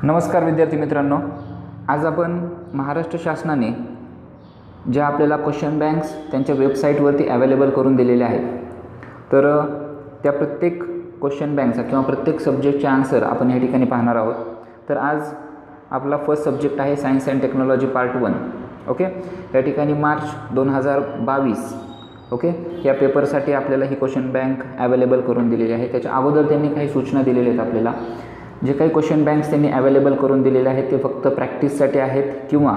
नमस्कार विद्यार्थी मित्रांनो, आज आपण महाराष्ट्र शासनाने ज्या आपल्याला क्वेश्चन बँक्स त्यांच्या वेबसाईटवरती अवेलेबल करून दिलेल्या आहेत, तर त्या प्रत्येक क्वेश्चन बँकचा किंवा प्रत्येक सब्जेक्टचे आन्सर आपण या ठिकाणी पाहणार आहोत. तर आज आपला फर्स्ट सब्जेक्ट आहे science and technology part 1. Okay, या ठिकाणी मार्च 2022 ओके या पेपरसाठी आपल्याला ही क्वेश्चन बँक अवेलेबल करून दिलेली आहे. त्याच्या अगोदर त्यांनी काही सूचना दिलेल्या आहेत. आपल्याला जे काही क्वेश्चन बँक्स त्यांनी अवेलेबल करून दिलेले आहेत ते फक्त प्रॅक्टिससाठी आहेत किंवा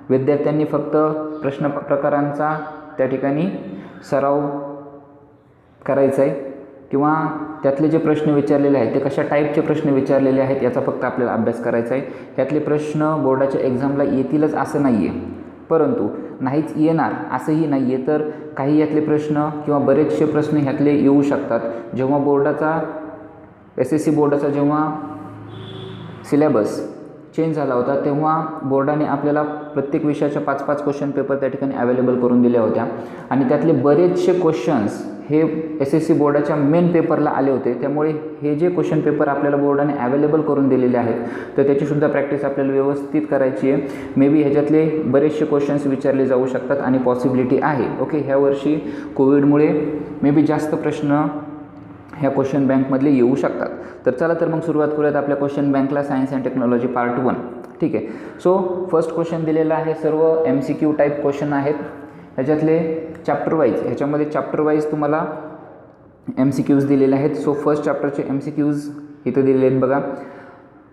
विद्यार्थ्यांनी फक्त प्रश्न प्रकारांचा त्या ठिकाणी सराव करायचा आहे किंवा त्यातले जे प्रश्न विचारलेले आहेत ते कशा टाईपचे प्रश्न विचारलेले आहेत याचा फक्त आपल्याला अभ्यास करायचा आहे. यातले प्रश्न बोर्डाच्या एक्झामला येतीलच असं नाही आहे, परंतु नाहीच येणार असंही नाही आहे. तर काही यातले प्रश्न किंवा बरेचसे प्रश्न ह्यातले येऊ शकतात. जेव्हा बोर्डाचा SSC बोर्डाचा जेव्हा सिलेबस चेंज झाला होता तेव्हा बोर्डाने आपल्याला प्रत्येक विषयाच्या 5-5 क्वेश्चन पेपर त्या ठिकाणी अवेलेबल करून दिल्या होत्या आणि त्यातले बरेचसे क्वेश्चन्स हे SSC बोर्डाच्या मेन पेपरला आले होते. त्यामुळे हे जे क्वेश्चन पेपर आपल्याला बोर्डाने अवेलेबल करून दिलेले आहेत तर त्याचीसुद्धा प्रॅक्टिस आपल्याला व्यवस्थित करायची आहे. मे बी ह्याच्यातले बरेचसे क्वेश्चन्स विचारले जाऊ शकतात आणि पॉसिबिलिटी आहे. ओके, ह्या वर्षी कोविडमुळे मे बी जास्त प्रश्न ह्या क्वेश्चन बँकमधले येऊ शकतात. तर चला तर मग सुरुवात करूयात आपल्या क्वेश्चन बँकला सायन्स अँड टेक्नॉलॉजी पार्ट 1. ठीक आहे. सो फर्स्ट क्वेश्चन दिलेला आहे, सर्व MCQ टाईप क्वेश्चन आहेत. ह्याच्यातले चॅप्टर वाईज, ह्याच्यामध्ये चॅप्टर वाईज तुम्हाला MCQs दिलेले आहेत. सो फर्स्ट चॅप्टरचे MCQs इथं दिलेले आहेत बघा.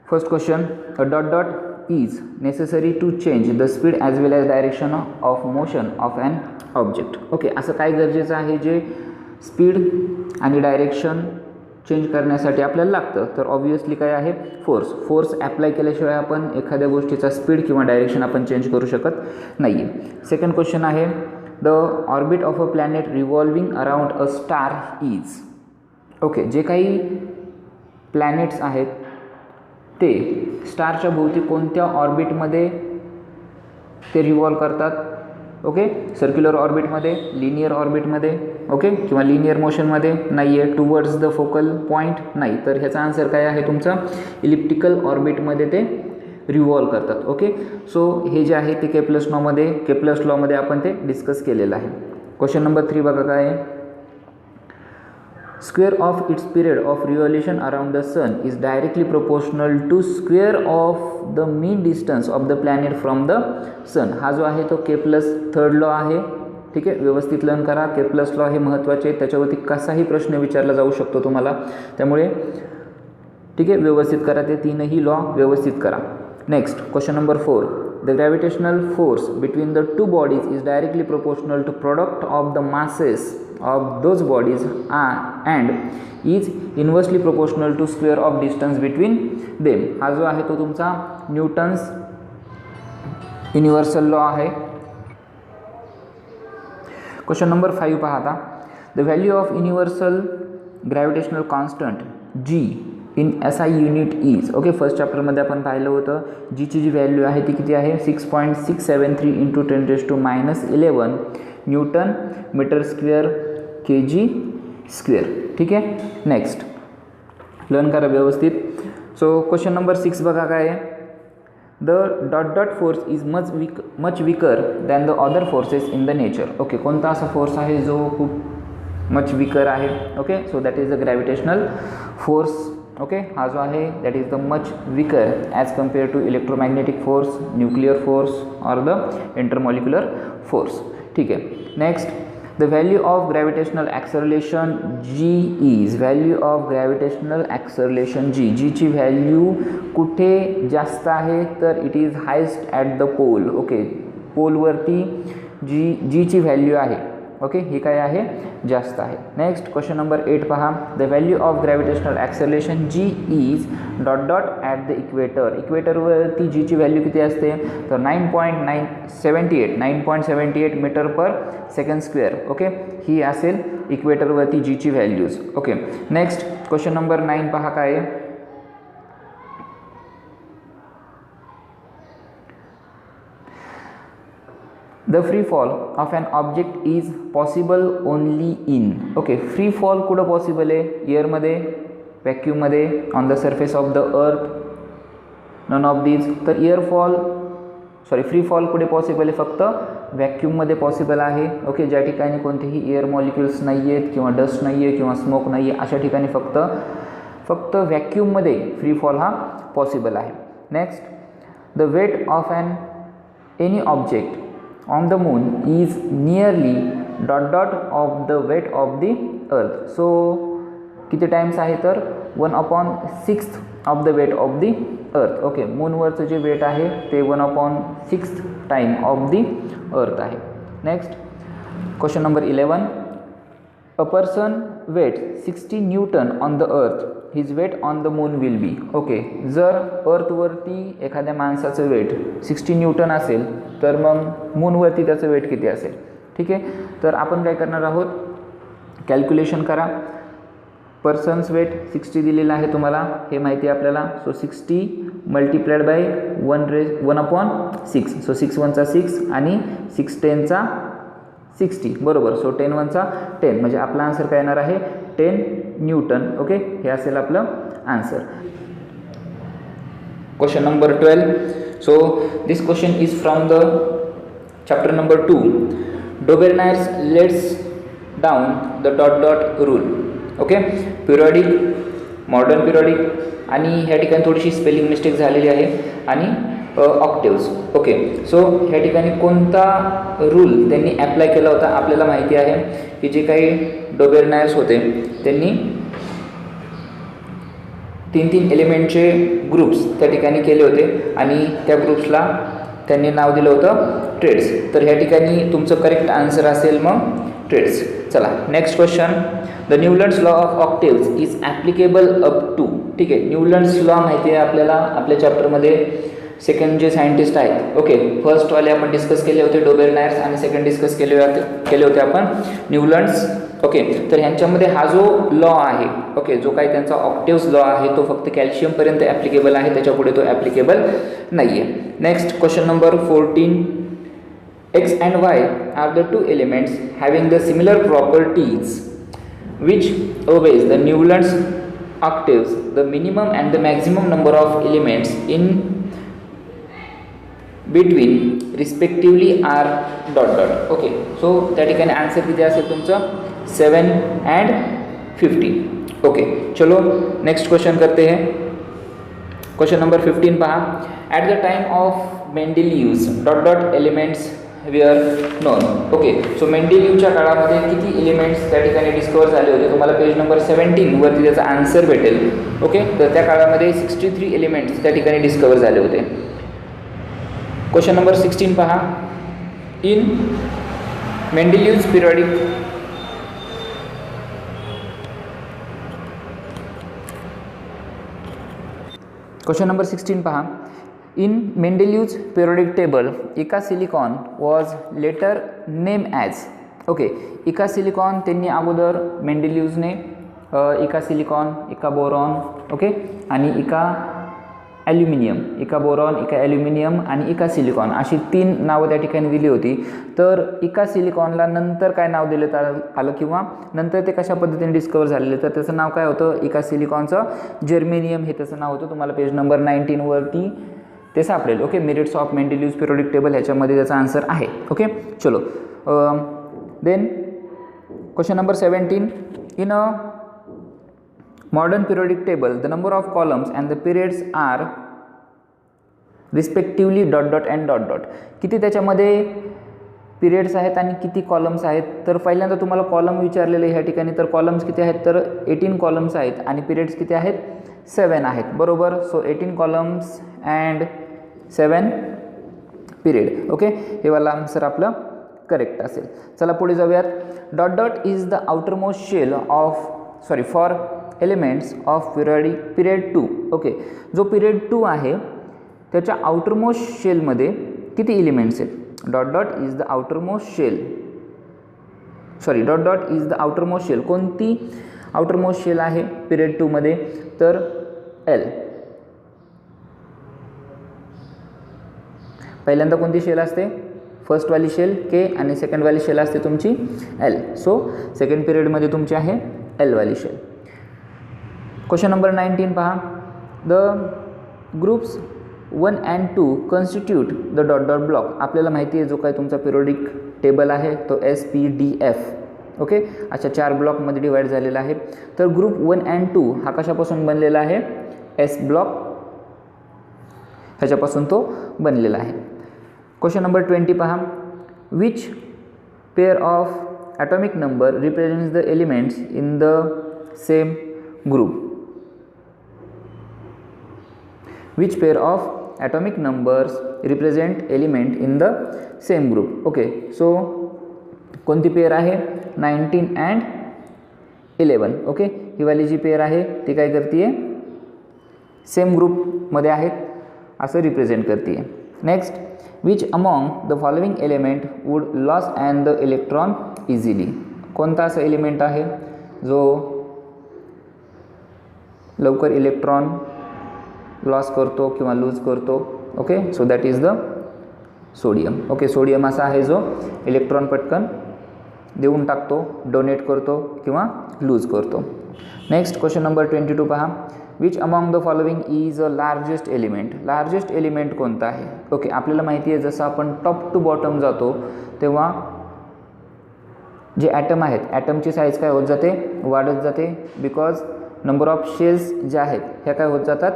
First question, a dot dot is necessary to change the speed as well as direction of motion of an object. Okay, असं काय गरजेचं आहे जे स्पीड आणि डायरेक्शन चेंज करण्यासाठी आपल्याला लागतं? तर ऑब्वियसली काय आहे, फोर्स ॲप्लाय केल्याशिवाय आपण एखाद्या गोष्टीचा स्पीड किंवा डायरेक्शन आपण चेंज करू शकत नाही आहे. सेकंड क्वेश्चन आहे, the orbit of a planet revolving around a star is. Okay, जे काही प्लॅनेट्स आहेत ते स्टारच्या भोवती कोणत्या ऑर्बिटमध्ये ते रिव्हॉल्व करतात? ओके, सर्क्युलर ऑर्बिटमध्ये, लिनियर ऑर्बिटमध्ये, ओके, किंवा लिनियर मोशनमध्ये नाही आहे. टुवर्ड्स द फोकल पॉईंट नाही. तर ह्याचा आन्सर काय आहे तुमचा? इलिप्टिकल ऑर्बिटमध्ये ते रिव्हॉल्व करतात. ओके, सो हे जे आहे ते केप्लर्स लॉमध्ये आपण ते डिस्कस केलेलं आहे. क्वेश्चन नंबर 3 बघा काय आहे, square of its period of revolution around the sun is directly proportional to square of the mean distance of the planet from the sun. हा जो आहे तो केप्लर्स थर्ड लॉ आहे. ठीक आहे, व्यवस्थित लर्न करा. केप्लर्स लॉ हे महत्त्वाचे आहे, त्याच्यावरती कसाही प्रश्न विचारला जाऊ शकतो तुम्हाला. त्यामुळे ठीक आहे, व्यवस्थित करा, ते तीनही लॉ व्यवस्थित करा. Next question number 4, the gravitational force between the two bodies is directly proportional to product of the masses of those bodies and is inversely proportional to square of distance between them. हा जो आहे तो तुमचा Newton's universal law आहे. Question number 5 पहा आता, the value of universal gravitational constant G in SI unit is. Okay, first चॅप्टरमध्ये आपण पाहिलं होतं जीची जी व्हॅल्यू आहे ती किती आहे? 6.673 × 10⁻11 newton metre square kg square. ठीक आहे, नेक्स्ट लर्न करा व्यवस्थित. सो क्वेश्चन नंबर 6 बघा काय आहे, the dot dot force is much weaker than the other forces in the nature. Okay, कोणता असा फोर्स आहे जो खूप मच वीकर आहे? Okay, so that is the gravitational force. Okay, हा जो आहे that is the much weaker as compare to electromagnetic force, nuclear force or the intermolecular force. ठीक आहे, next, the value of gravitational acceleration G is. Value of gravitational acceleration जीची value कुठे जास्त आहे? तर it is highest at the pole. Okay, पोलवरती जीची value आहे. ओके, ही काय आहे? जास्त आहे. नेक्स्ट क्वेश्चन नंबर 8 पहा, the value of gravitational acceleration G is dot dot at the equator. इक्वेटरवरती जीची व्हॅल्यू किती असते? तर 9.78 metre per second square. Okay, ही असेल इक्वेटरवरती जीची values. Okay, next question number 9 पहा काय आहे, the free fall of an object is possible only in. Okay, free fall कुठं पॉसिबल आहे? एअरमध्ये, व्हॅक्यूममध्ये, on the surface of the earth, none of these. तर फ्री फॉल कुठे पॉसिबल आहे? फक्त व्हॅक्यूममध्ये पॉसिबल आहे. ओके, ज्या ठिकाणी कोणतेही एअर मॉलिक्युल्स नाही आहेत किंवा डस्ट नाही आहे किंवा स्मोक नाही आहे, अशा ठिकाणी फक्त व्हॅक्यूममध्ये फ्री फॉल हा पॉसिबल आहे. Next, the weight of any object on the moon is nearly ... of the weight of the earth. So किती टाईम्स आहे? तर 1/6 of the weight of the earth. Okay, मूनवरचं जे वेट आहे ते 1/6 टाईम ऑफ द अर्थ आहे. Next, question number 11. A person weight 60 newton on the earth, his weight on the moon will be. Okay, जर अर्थवरती एखाद्या माणसाचं वेट 60 न्यूटन असेल तर मग मूनवरती त्याचं वेट किती असेल? ठीक आहे, तर आपण काय करणार आहोत? कॅल्क्युलेशन करा. पर्सन्स वेट 60 दिलेलं आहे तुम्हाला, हे माहिती आहे आपल्याला. So 60 multiplied by 1/6. सो 6 1 चा 6 आणि 6 10 चा 60, बरोबर. सो 10 1 चा 10, म्हणजे आपला आन्सर काय येणार आहे? 10 न्यूटन. ओके, हे असेल आपलं answer. Question number 12. So this question is from the chapter number 2. Dobereiner's lets down the ... rule. Okay, periodic, modern periodic, आणि ह्या ठिकाणी थोडीशी स्पेलिंग मिस्टेक झालेली आहे, आणि ऑक्टेव्स. ओके, सो ह्या ठिकाणी कोणता रूल त्यांनी ॲप्लाय केला होता? आपल्याला माहिती आहे की जे काही डोबेर्नायर्स होते त्यांनी 3 एलिमेंटचे ग्रुप्स त्या ठिकाणी केले होते, आणि त्या ग्रुप्सला त्यांनी नाव दिलं होतं ट्रेड्स. तर ह्या ठिकाणी तुमचं करेक्ट आन्सर असेल मग ट्रेड्स. चला, next question. The Newlands law of octaves is applicable up to. ठीक आहे, न्यूलंड्स लॉ माहिती आहे आपल्याला. आपल्या चॅप्टरमध्ये सेकंड जे सायंटिस्ट आहेत, ओके, फर्स्टवाले आपण डिस्कस केले होते डोबेर्नायर्स, आणि सेकंड डिस्कस केले होते आपण न्यूलंड्स. ओके, तर ह्यांच्यामध्ये हा जो लॉ आहे, ओके, जो काही त्यांचा ऑक्टेव्स लॉ आहे तो फक्त कॅल्शियमपर्यंत ॲप्लिकेबल आहे, त्याच्यापुढे तो ॲप्लिकेबल नाही आहे. Next, question number 14. X and Y are the two elements having the similar properties which obeys the Newland's octaves. The minimum and the maximum number of elements in between respectively are ... okay, so त्या ठिकाणी answer किती असेल तुमचं? 7 and 15. Okay, चलो next question करते हैं. Question number 15 पहा. At the time of Mendeleev's ... elements were known. Okay, so मेंडेलिव्हच्या काळामध्ये किती एलिमेंट्स त्या ठिकाणी डिस्कवर झाले होते? तुम्हाला पेज नंबर 17 वरती त्याचा आन्सर भेटेल. ओके, तर त्या काळामध्ये 63 एलिमेंट्स त्या ठिकाणी डिस्कवर झाले होते. क्वेश्चन नंबर 16 पहा. इन मेंडेलिव्हज पिरियॉडिक क्वेश्चन नंबर 16 पहा. In Mendeleev's periodic table, Ica silicon was later named as. Okay, इका सिलिकॉन त्यांनी अगोदर मेंडेलिव्हजने इका सिलिकॉन, इका बोरॉन, ओके, आणि इका ॲल्युमिनियम, इका बोरॉन, इका ॲल्युमिनियम आणि इका सिलिकॉन अशी 3 नावं त्या ठिकाणी दिली होती. तर इका सिलिकॉनला नंतर काय नाव दिलं आलं किंवा नंतर ते कशा पद्धतीने डिस्कवर झालेले, तर त्याचं नाव काय होतं? इका सिलिकॉनचं जर्मेनियम हे त्याचं नाव होतं. तुम्हाला पेज नंबर 19 वरती ते सापडेल. Okay, merits of Mendeleev's periodic table ह्याच्यामध्ये त्याचा आन्सर आहे. ओके, चलो. Then question number 17. In a modern periodic table the number of columns and the periods are respectively ... and ... किती त्याच्यामध्ये पिरियड्स आहेत आणि किती कॉलम्स आहेत? तर पहिल्यांदा तुम्हाला कॉलम विचारलेले ह्या ठिकाणी. तर कॉलम्स किती आहेत? तर 18 कॉलम्स आहेत आणि पिरियड्स किती आहेत? 7 आहेत, बरोबर. So 18 columns and 7 period. Okay, हे वाला आन्सर आपलं करेक्ट असेल. चला पुढे जाऊयात. ... Is the outer most shell for elements of period 2. Okay, जो पिरियड 2 आहे त्याच्या आउटर मोस्ट शेलमध्ये किती एलिमेंट्स आहेत? ... Is the outer most shell is the outer most shell. कोणती आउटर मोस्ट शेल आहे पिरियड 2 मध्ये? तर L. पहिल्यांदा कोणती शेल असते? फर्स्टवाली शेल K आणि सेकंडवाली शेल असते तुमची L. सो सेकंड पिरियडमध्ये तुमची आहे L वाली शेल. क्वेश्चन नंबर 19 पहा. The groups 1 and 2 constitute the dot dot block. आपल्याला माहिती आहे जो काय तुमचा पिरियोडिक टेबल आहे तो SPDF. ओके, अशा 4 ब्लॉकमध्ये डिवाईड झालेला आहे. तर ग्रुप 1 and 2 हा कशापासून बनलेला आहे? S ब्लॉक ह्याच्यापासून तो बनलेला आहे. क्वेश्चन नंबर 20 पहा. Which pair of atomic number represents the elements in the same group. which pair of atomic numbers represent element in the same group. Okay, so कोणती पेअर आहे? 19 and 11. ओके, ही वाली जी pair आहे ती काय करते आहे? Same ग्रुपमध्ये आहेत असं रिप्रेझेंट करते आहे. Next, which among the following element would lose and the electron easily. कोणता असं एलिमेंट आहे जो लवकर इलेक्ट्रॉन लॉस करतो किंवा लूज करतो? Okay, so that is the sodium. Okay, sodium असा आहे जो इलेक्ट्रॉन पटकन देऊन टाकतो, डोनेट करतो किंवा लूज करतो. नेक्स्ट, क्वेश्चन नंबर 22 पहा. Which among the following is a largest element. Largest element कोणता आहे? ओके, आपल्याला माहिती आहे जसं आपण टॉप टू बॉटम जातो तेव्हा जे ॲटम आहेत, ॲटमची साईज काय होत जाते? वाढत जाते. बिकॉज नंबर ऑफ शेल्स ज्या आहेत ह्या काय होत जातात?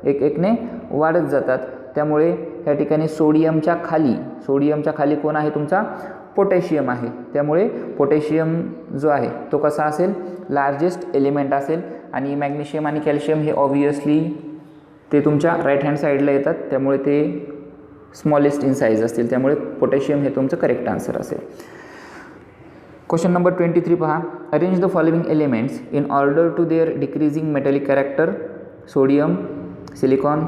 एक एकने वाढत जातात. त्यामुळे ह्या ठिकाणी सोडियमच्या खाली कोण आहे तुमचा? पोटॅशियम आहे. त्यामुळे पोटॅशियम जो आहे तो कसा असेल? लार्जेस्ट एलिमेंट असेल. आणि मॅग्नेशियम आणि कॅल्शियम हे ऑब्वियसली ते तुमच्या राईट हँड साईडला येतात, त्यामुळे ते स्मॉलेस्ट इन साईज असतील. त्यामुळे पोटॅशियम हे तुमचं करेक्ट आन्सर असेल. क्वेश्चन नंबर 23 पहा. Arrange the following elements in order to their decreasing metallic character. Sodium, silicon,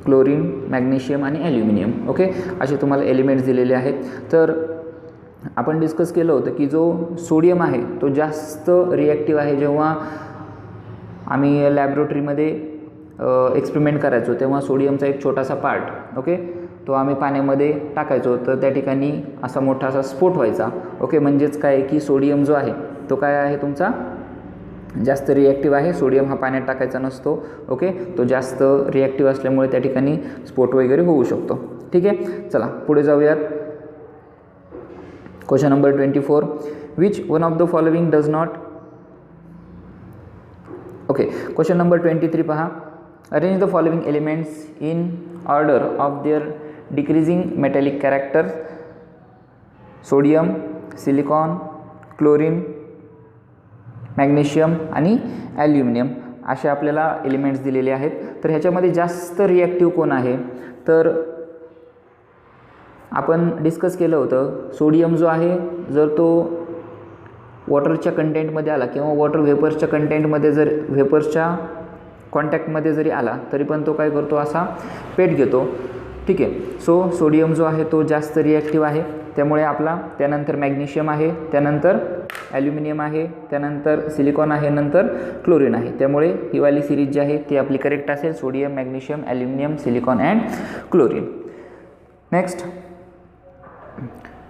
chlorine, magnesium आणि ॲल्युमिनियम. ओके, असे तुम्हाला एलिमेंट्स दिलेले आहेत. तर आपण डिस्कस केलं होतं की जो सोडियम आहे तो जास्त रिॲक्टिव्ह आहे. जेव्हा आम्ही लॅबोरेटरीमध्ये एक्सपेरिमेंट करायचो तेव्हा सोडियमचा एक छोटासा पार्ट, ओके, तो आम्ही पाण्यामध्ये टाकायचो तर त्या ठिकाणी असा मोठा असा स्फोट व्हायचा. ओके, म्हणजेच काय की सोडियम जो आहे तो काय आहे तुमचा? जास्त रिॲक्टिव्ह आहे. सोडियम हा पाण्यात टाकायचा नसतो. ओके, तो जास्त रिॲक्टिव्ह असल्यामुळे त्या ठिकाणी स्फोट वगैरे होऊ शकतो. ठीक आहे, चला पुढे जाऊयात. Question number 24. Which one of the following does not. Okay, question number 23 पहा. Arrange the following elements in order of their decreasing metallic character. Sodium, silicon, chlorine, magnesium आणि ॲल्युमिनियम असे आपल्याला एलिमेंट्स दिलेले आहेत. तर ह्याच्यामध्ये जास्त रिॲक्टिव्ह कोण आहे? तर आपण डिस्कस केलं होतं सोडियम जो आहे जर तो वॉटरच्या कंटेंटमध्ये आला किंवा वॉटर व्हेपर्सच्या कंटेंटमध्ये जर व्हेपर्सच्या कॉन्टॅक्टमध्ये जरी आला तरी पण तो काय करतो? असा पेट घेतो. ठीक आहे, सो सोडियम जो आहे तो जास्त रिॲक्टिव्ह आहे. त्यामुळे आपला त्यानंतर मॅग्नेशियम आहे, त्यानंतर ॲल्युमिनियम आहे, त्यानंतर सिलिकॉन आहे, नंतर क्लोरीन आहे. त्यामुळे ही वाली सिरीज जी आहे ती आपली करेक्ट असेल. Sodium, magnesium, aluminium, silicon and chlorine. Next,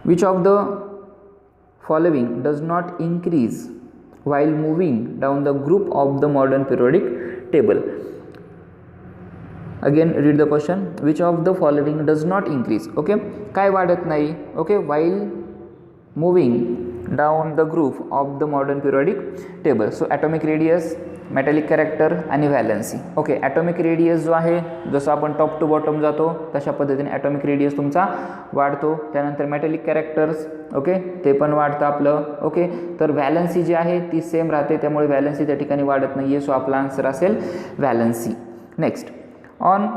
which of the following does not increase while moving down the group of the modern periodic table. Again read the question. Which of the following does not increase? Okay, काय वाढत नाही? Okay, while moving down the group of the modern periodic table. So atomic radius, metallic character आणि valency. Okay, atomic radius जो आहे जसं आपण top to bottom जातो तशा पद्धतीने ॲटॉमिक रेडियस तुमचा वाढतो. त्यानंतर मेटॅलिक कॅरेक्टर्स, ओके, ते पण वाढतं आपलं. ओके, तर व्हॅलन्सी जी आहे ती सेम राहते, त्यामुळे व्हॅलन्सी त्या ठिकाणी वाढत नाही आहे. सो आपला आन्सर असेल valency. Next, on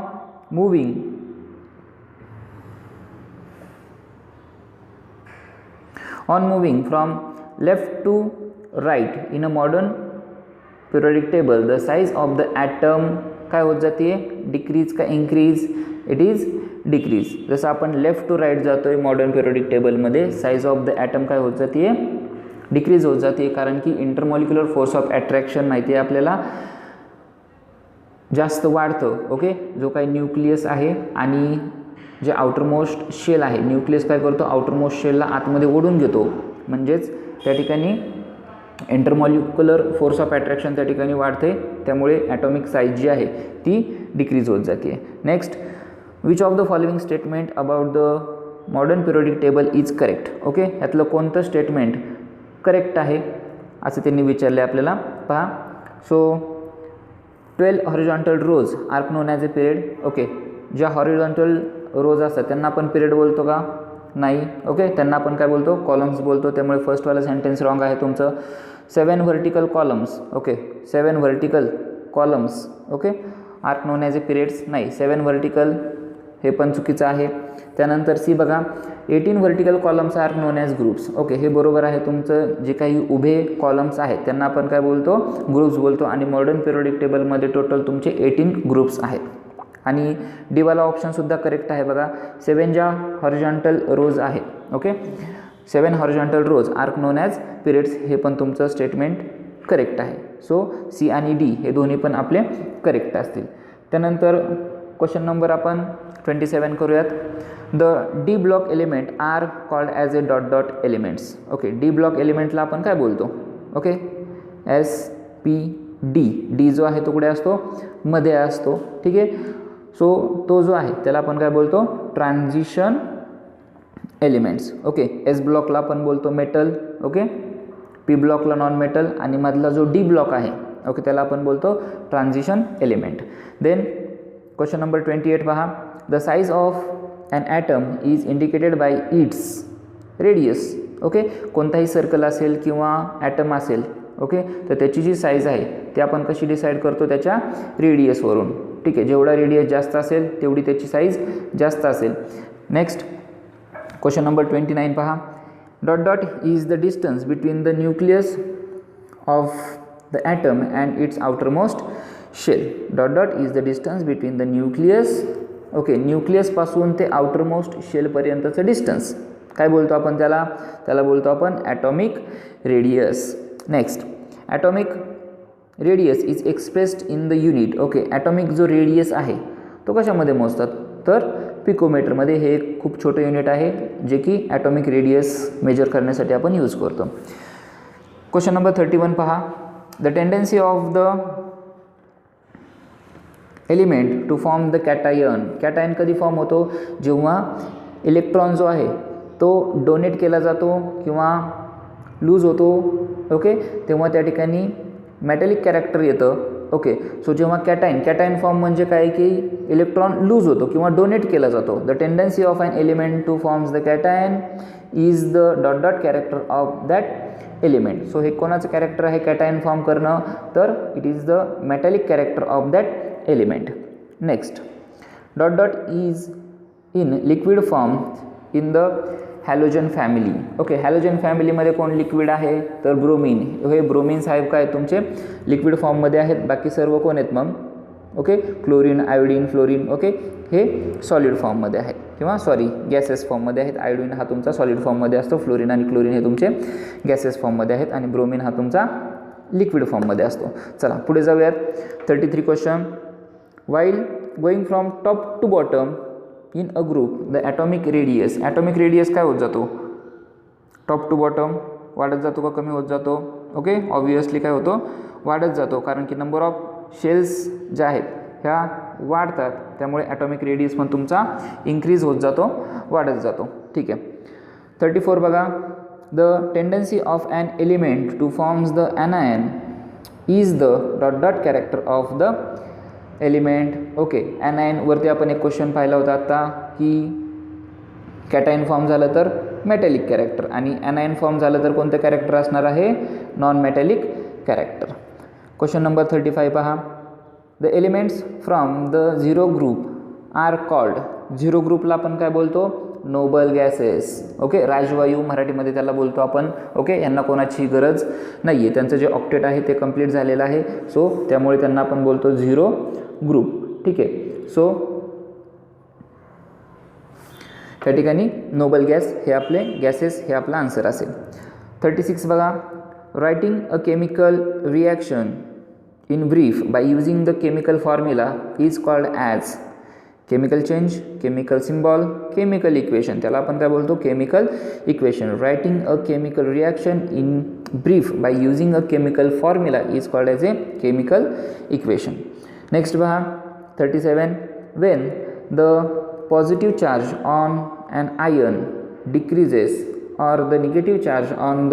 moving from left to right in a modern periodic table the size of the atom काय होत जाते? डिक्रीज का इन्क्रीज? It is decrease. जसं आपण लेफ्ट टू राईट जातो आहे मॉडर्न पिरियोडिक टेबलमध्ये साइज ऑफ द ॲटम काय होत जाते? डिक्रीज होत जाते. कारण की इंटरमॉलिक्युलर फोर्स ऑफ अट्रॅक्शन माहिती आहे आपल्याला जास्त वाढतं. ओके, जो काही न्यूक्लियस आहे आणि जे आउटरमोस्ट शेल आहे, न्यूक्लियस काय करतो? आउटरमोस्ट शेलला आतमध्ये ओढून घेतो. म्हणजेच त्या ठिकाणी इंटरमॉलिक्युलर फोर्स ऑफ अट्रॅक्शन त्या ठिकाणी वाढते. त्यामुळे ॲटॉमिक साईज जी आहे ती डिक्रीज होत जाते. Next, which of the following statement about the modern periodic table is correct. Okay, यातलं कोणतं स्टेटमेंट करेक्ट आहे असं त्यांनी विचारले आपल्याला. पहा, सो 12 हॉरिझॉन्टल रोज आर नोन ॲज ए पिरियड. ओके, ज्या हॉरिझॉन्टल रोज असतात त्यांना आपण पिरियड बोलतो का? नाही. ओके, त्यांना आपण काय बोलतो? कॉलम्स बोलतो. त्यामुळे फर्स्टवाला सेंटेन्स रॉंग आहे तुमचं. 7 vertical columns. Okay, 7 vertical columns okay are known as a periods. नाही, 7 व्हर्टिकल हे पण चुकीचं आहे. त्यानंतर सी बघा, 18 vertical columns are known as groups. Okay, हे बरोबर आहे तुमचं. जे काही उभे कॉलम्स आहेत त्यांना आपण काय बोलतो? ग्रुप्स बोलतो. आणि मॉडर्न पिरियोडिक टेबलमध्ये टोटल तुमचे 18 ग्रुप्स आहेत. आणि डीवाला ऑप्शनसुद्धा करेक्ट आहे बघा. 7 ज्या हॉरिझॉन्टल रोज आहेत. ओके, 7 हॉरिझॉन्टल रोज आर नोन ॲज पिरियड्स, हे पण तुमचं स्टेटमेंट करेक्ट आहे. सो सी आणि डी हे दोन्ही पण आपले करेक्ट असतील. त्यानंतर क्वेश्चन नंबर आपण 27 करूयात. The D block element are called as a dot dot elements. Okay, D block एलिमेंटला आपण काय बोलतो? Okay, SPD. डी जो आहे तो कुठे असतो? मध्ये असतो. ठीक आहे, सो तो जो आहे त्याला आपण काय बोलतो? Transition elements. ओके, एस ब्लॉकला आपण बोलतो मेटल. ओके, पी ब्लॉकला नॉन मेटल. आणि मधला जो डी ब्लॉक आहे ओके त्याला आपण बोलतो transition element. Then question number 28 पहा. The size of an atom is indicated by its radius. Okay, कोणताही सर्कल असेल किंवा ॲटम असेल ओके, तर त्याची जी साईज आहे ती आपण कशी डिसाईड करतो? त्याच्या रेडियसवरून. ठीक आहे, जेवढा रेडियस जास्त असेल तेवढी त्याची साईज जास्त असेल. नेक्स्ट क्वेश्चन नंबर 29 पहा. Dot dot is the distance between the nucleus of the atom and its outermost shell. Dot dot is the distance between the nucleus. Okay, न्यूक्लियसपासून ते आउटरमोस्ट शेलपर्यंतचं डिस्टन्स काय बोलतो आपण त्याला? त्याला बोलतो आपण atomic radius. Next, atomic radius is expressed in the unit. Okay, atomic जो रेडियस आहे तो कशामध्ये मोजतात? तर पिकोमीटरमध्ये. हे एक खूप छोटं युनिट आहे जे की ॲटॉमिक रेडियस मेजर करण्यासाठी आपण यूज करतो. क्वेश्चन नंबर 31 पहा. The tendency of the element to form the cation. Cation कधी फॉर्म होतो? जेव्हा इलेक्ट्रॉन जो आहे तो डोनेट केला जातो किंवा लूज होतो. ओके, तेव्हा त्या ठिकाणी मेटॅलिक कॅरेक्टर येतं. ओके, सो जेव्हा कॅटायन फॉर्म म्हणजे काय की इलेक्ट्रॉन लूज होतो किंवा डोनेट केला जातो. The tendency of an element to forms the cation is the dot dot character of that element. So हे कोणाचं कॅरेक्टर आहे कॅटायन फॉर्म करणं? तर it is the metallic character of that element. Next, dot dot is in liquid form in the halogen family. Okay, halogen फॅमिलीमध्ये कोण liquid आहे? तर bromine. हे ब्रोमीन साहेब काय तुमचे लिक्विड फॉर्ममध्ये आहेत. बाकी सर्व कोण आहेत मग? Okay, chlorine, iodine, fluorine. Okay, हे सॉलिड फॉर्ममध्ये आहेत किंवा गॅसेस फॉर्ममध्ये आहेत. आयोडीन हा तुमचा सॉलिड फॉर्ममध्ये असतो. फ्लोरीन आणि क्लोरीन हे तुमचे गॅसेस फॉर्ममध्ये आहेत. आणि ब्रोमीन हा तुमचा लिक्विड फॉर्ममध्ये असतो. चला पुढे जाऊयात. 33 question. While going from top to bottom in a group the atomic radius. Atomic radius काय होत जातो? टॉप टू बॉटम वाढत जातो का कमी होत जातो? ओके, ऑब्वियसली काय होतो? वाढत जातो. कारण की नंबर ऑफ शेल्स ज्या आहेत ह्या वाढतात. त्यामुळे ॲटॉमिक रेडियस पण तुमचा इन्क्रीज होत जातो, वाढत जातो. ठीक आहे. 34 बघा. The tendency of an element to forms the anion is the dot dot character of the element. Okay, ॲनायनवरती आपण एक क्वेश्चन पाहिला होता आत्ता की कॅटायन फॉर्म झालं तर मेटॅलिक कॅरेक्टर आणि ॲनायन फॉर्म झालं तर कोणतं कॅरेक्टर असणार आहे? Non metallic character. Question number 35 पहा. The elements from the zero group are called. Zero ग्रुपला आपण काय बोलतो? Nobel gases. ओके, राजवायू मराठीमध्ये त्याला बोलतो आपण. ओके, यांना कोणाची गरज नाही आहे. त्यांचं जे ऑक्टेट आहे ते कंप्लीट झालेलं आहे. सो त्यामुळे त्यांना आपण बोलतो झिरो ग्रुप. ठीक आहे. सो त्या ठिकाणी नोबल गॅस हे आपले गॅसेस हे आपला आन्सर असेल. 36 बघा. Writing a chemical reaction in brief bye using the chemical formula is called as. Chemical change, chemical symbol, chemical equation. त्याला आपण काय बोलतो? Chemical equation. Writing a chemical reaction in brief by using a chemical formula is called as a chemical equation. Next पहा. 37. Wien the positive charge on an ion decreases or the negative charge on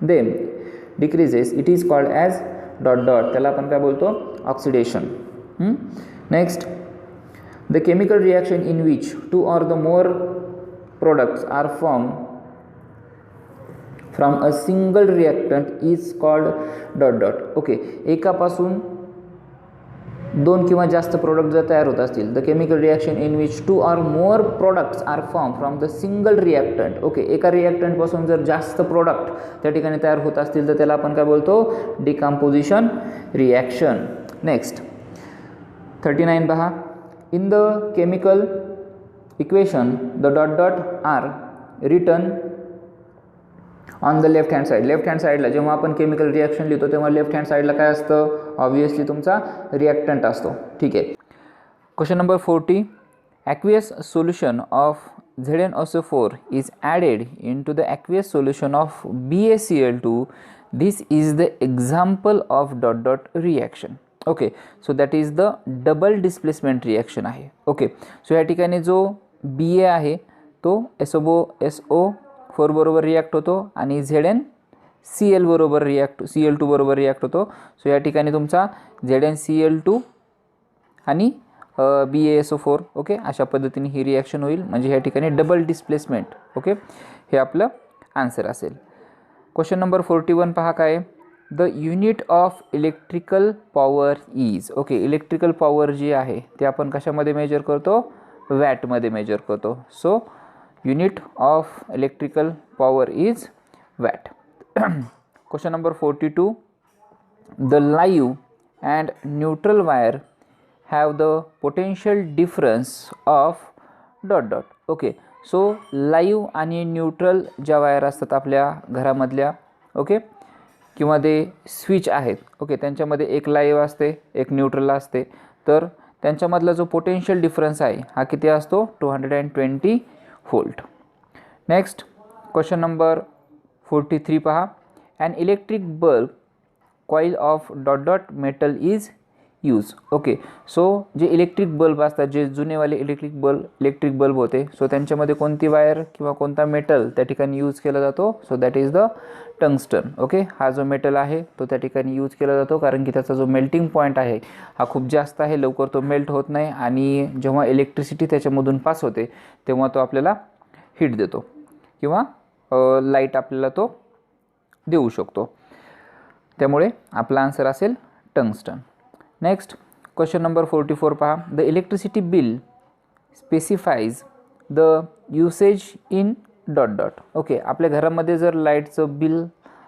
them decreases, it is called as dot dot, त्याला आपण काय बोलतो, oxidation. Next, the chemical reaction in which two or the more products are formed from a single reactant is called dot dot. Okay, एकापासून दोन किंवा जास्त product जर तयार होत असतील, the chemical reaction in which two or more products are form from the single reactant. Okay, एका रिॲक्टंटपासून जर जास्त प्रोडक्ट त्या ठिकाणी तयार होत असतील तर त्याला आपण काय बोलतो, डिकम्पोजिशन रिॲक्शन. नेक्स्ट 39 पहा, in the chemical equation the dot dot are written on the left hand side. Left hand साईडला जेव्हा आपण केमिकल रिॲक्शन लिहितो तेव्हा लेफ्ट हँड साईडला काय असतं, ऑब्वियसली तुमचा रिॲक्टंट असतो. ठीक आहे. Question number 40, aqueous solution of ZnSO4 is added into the aqueous solution of BaCl2. This is the example of dot dot reaction. Okay, so that is the double displacement reaction आहे. Okay, so या ठिकाणी जो BA आहे तो SO4 बरोबर react होतो आणि ZnCl बरोबर Cl2 बरोबर रिॲक्ट होतो. सो या ठिकाणी तुमचा ZnCl2 आणि BaSO4. ओके, अशा पद्धतीने ही रिॲक्शन होईल, म्हणजे या ठिकाणी डबल डिस्प्लेसमेंट. ओके, हे आपलं आन्सर असेल. क्वेश्चन नंबर 41 पहा काय, the unit of electrical power is. Okay, electrical power जी आहे ते आपण कशामध्ये मेजर करतो, वॅटमध्ये मेजर करतो. So unit of electrical power is watt. Question number 42, the live and neutral wire have the potential difference of dot dot. Okay, so live आणि neutral ज्या वायर असतात आपल्या घरामधल्या, ओके, किंवा ते स्विच आहेत, ओके, त्यांच्यामध्ये एक लाईव्ह असते एक न्यूट्रल असते, तर त्यांच्यामधला जो पोटेन्शियल डिफरन्स आहे हा किती असतो, 220 व्होल्ट. नेक्स्ट क्वेश्चन नंबर 43 पहा, an electric bulb coil of dot dot metal is use. Okay, so जे इलेक्ट्रिक बल्ब असतात, जे जुनेवाले इलेक्ट्रिक बल्ब होते, सो त्यांच्यामध्ये कोणती वायर किंवा कोणता मेटल त्या ठिकाणी यूज केला जातो, so that is the tungsten. Okay, हा जो मेटल आहे तो त्या ठिकाणी यूज केला जातो कारण की त्याचा जो मेल्टिंग पॉईंट आहे हा खूप जास्त आहे, लवकर तो मेल्ट होत नाही आणि जेव्हा इलेक्ट्रिसिटी त्याच्यामधून पास होते तेव्हा तो आपल्याला हीट देतो किंवा लाईट आपल्याला तो देऊ शकतो. त्यामुळे आपला आन्सर असेल टंगस्टन. नेक्स्ट क्वेश्चन नंबर 44 पहा, the electricity bill specifies the usage in dot dot. Okay, आपल्या घरामध्ये जर लाईटचं बिल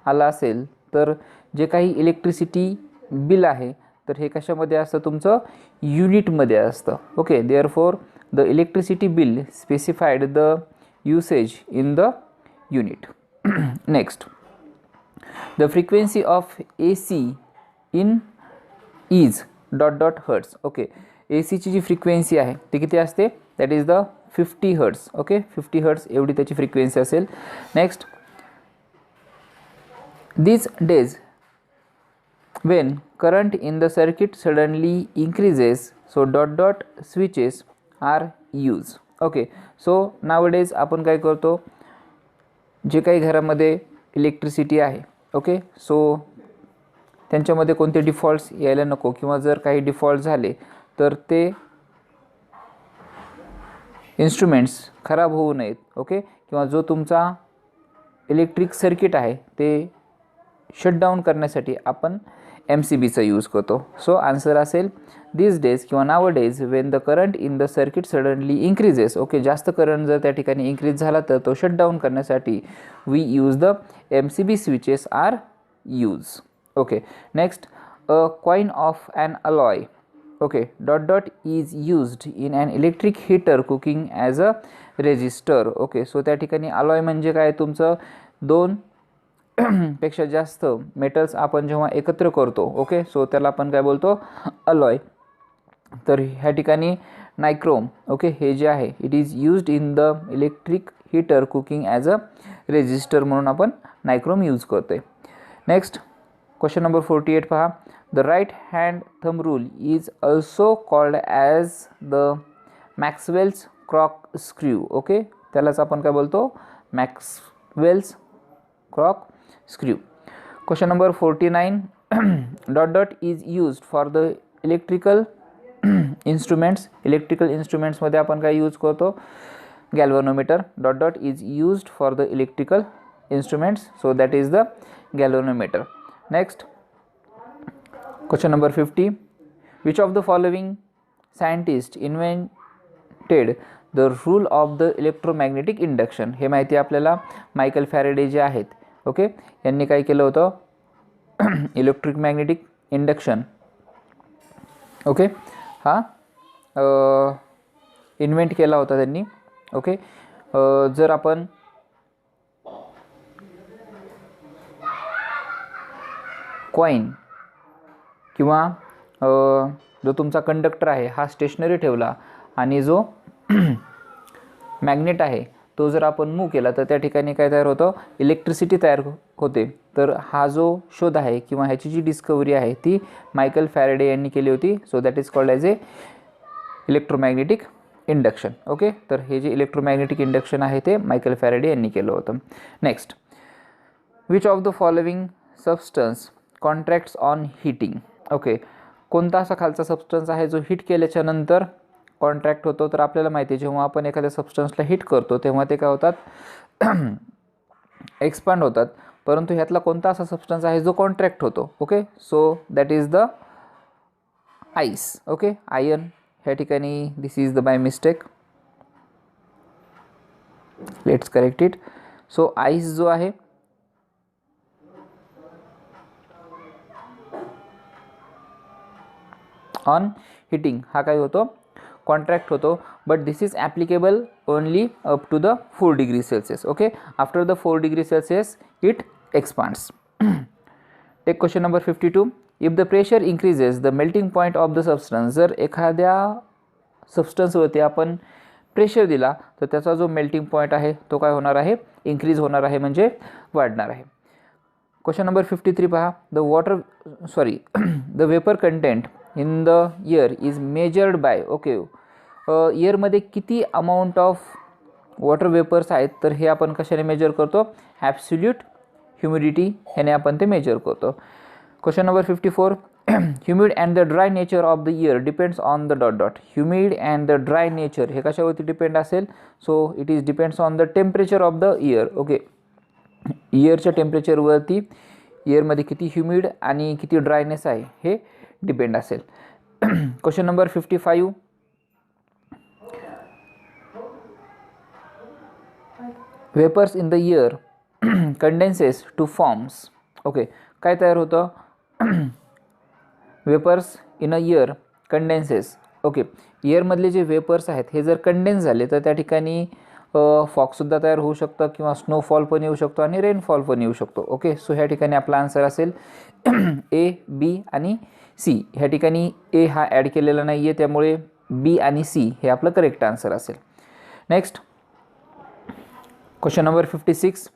आलं असेल तर जे काही इलेक्ट्रिसिटी बिल आहे तर हे कशामध्ये असतं, तुमचं युनिटमध्ये असतं. Okay, therefore the electricity bill specified the usage in the unit. Next, the frequency of AC in is dot dot hertz. Okay, ACची जी फ्रिक्वेन्सी आहे ती किती असते, that is the 50 hertz. Okay, 50 hertz एवढी त्याची फ्रिक्वेन्सी असेल. Next, these days when current in the circuit suddenly increases, so dot dot switches are used. Okay, so nowadays आपण काय करतो, जे काही घरामध्ये इलेक्ट्रिसिटी आहे, ओके, सो त्यांच्यामध्ये कोणते डिफॉल्ट्स यायला नको किंवा जर काही डिफॉल्ट झाले तर ते इन्स्ट्रुमेंट्स खराब होऊ नयेत. ओके, किंवा जो तुमचा इलेक्ट्रिक सर्किट आहे ते शटडाऊन करण्यासाठी आपण MCBचा यूज करतो. सो आन्सर असेल दिस डेज किंवा now days when the current in the circuit suddenly increases. Okay, जास्त करंट जर त्या ठिकाणी इन्क्रीज झाला तर तो शटडाऊन करण्यासाठी we use the MCB switches are use. Okay, next, a coin of an alloy. Okay, dot dot is used in an electric heater cooking as a resistor. Okay, so त्या ठिकाणी alloy म्हणजे काय, तुमचं दोन पेक्षा जास्त metals आपण जेव्हा एकत्र करतो, ओके, सो त्याला आपण काय बोलतो, अलॉय. तर ह्या ठिकाणी नायक्रोम, ओके, हे जे आहे it is used in the electric heater cooking as a resistor म्हणून आपण नायक्रोम यूज करतो. नेक्स्ट क्वेश्चन नंबर 48 पहा, the right hand thumb rule is also called as the Maxwell's corkscrew. Okay, त्यालाच आपण काय बोलतो, Maxwell's corkscrew. Question number 49 dot dot is used for the electrical instruments. Electrical इन्स्ट्रुमेंट्समध्ये आपण काय use करतो, galvanometer. Dot dot is used for the electrical instruments, so that is the galvanometer. Next, question number 50, which of the following scientist invented the rule of the electromagnetic induction. हे माहिती आपल्याला Michael Faraday जे आहेत, okay, यांनी काय केलं होतं, electric magnetic induction, okay, हा इन्व्हेंट केला होता त्यांनी. ओके, जर आपण कॉइन किंवा जो तुमचा कंडक्टर आहे हा स्टेशनरी ठेवला आणि जो मॅग्नेट आहे तो जर आपण मूव केला तर त्या ठिकाणी काय तयार होतं, इलेक्ट्रिसिटी तयार होते. तर हा जो शोध आहे किंवा ह्याची जी डिस्कवरी आहे ती मायकल फॅरेडे यांनी केली होती. So that is called as A electromagnetic induction. Okay, तर हे जे इलेक्ट्रोमॅग्नेटिक इंडक्शन आहे ते मायकल फॅरेडे यांनी केलं होतं. Next, which of the following substance contracts on heating. Okay, कोणता असा खालचा सबस्टन्स आहे जो हीट केल्याच्या नंतर कॉन्ट्रॅक्ट होतो. तर आपल्याला माहिती आहे जेव्हा आपण एखाद्या सबस्टन्सला हीट करतो तेव्हा ते काय होतात, एक्सपांड होतात. परंतु ह्यातला कोणता असा सबस्टन्स आहे जो कॉन्ट्रॅक्ट होतो. Okay, so that is the ice. Okay, ion ह्या ठिकाणी this is the by mistake, let's correct it. So ice जो आहे ऑन हिटिंग हा काय होतो, कॉन्ट्रॅक्ट होतो. But this is applicable only up to the 4 degree Celsius. Okay, after the 4 degree Celsius it expands. Take question number 52, if the pressure increases the melting point of the substance. जर एखाद्या सबस्टन्सवरती आपण pressure दिला तर त्याचा जो melting point आहे तो काय होणार आहे, इन्क्रीज होणार आहे, म्हणजे वाढणार आहे. क्वेश्चन नंबर 53 पहा, the vapour content in the air is measured by. Okay, एअरमध्ये किती अमाऊंट ऑफ वॉटर वेपर्स आहेत तर हे आपण कशाने मेजर करतो, ॲब्सोल्यूट ह्युमिडिटी ह्याने आपण ते मेजर करतो. Question number 54, humid and the dry nature of the air depends on the dot dot. Humid and the dry nature हे कशावरती डिपेंड असेल, so it is depends on the temperature of the air. Okay, एअरच्या टेम्परेचरवरती एअरमध्ये किती humid आणि किती dryness आहे हे डिपेंड असेल. Question number 55, vapours in the air condenses to forms. Okay, काय तयार होतं, vapours in a air condenses. Okay, एअरमधले जे वेपर्स आहेत हे जर कंडेन्स झाले तर त्या ठिकाणी फॉगसुद्धा तयार होऊ शकतं किंवा स्नोफॉल पण येऊ शकतो आणि रेनफॉल पण येऊ शकतो. ओके, सो ह्या ठिकाणी आपला आन्सर असेल ए, बी आणि सी. ह्या ठिकाणी ए हा ॲड केलेला नाही आहे त्यामुळे बी आणि सी हे आपलं करेक्ट आन्सर असेल. Next, question number 56,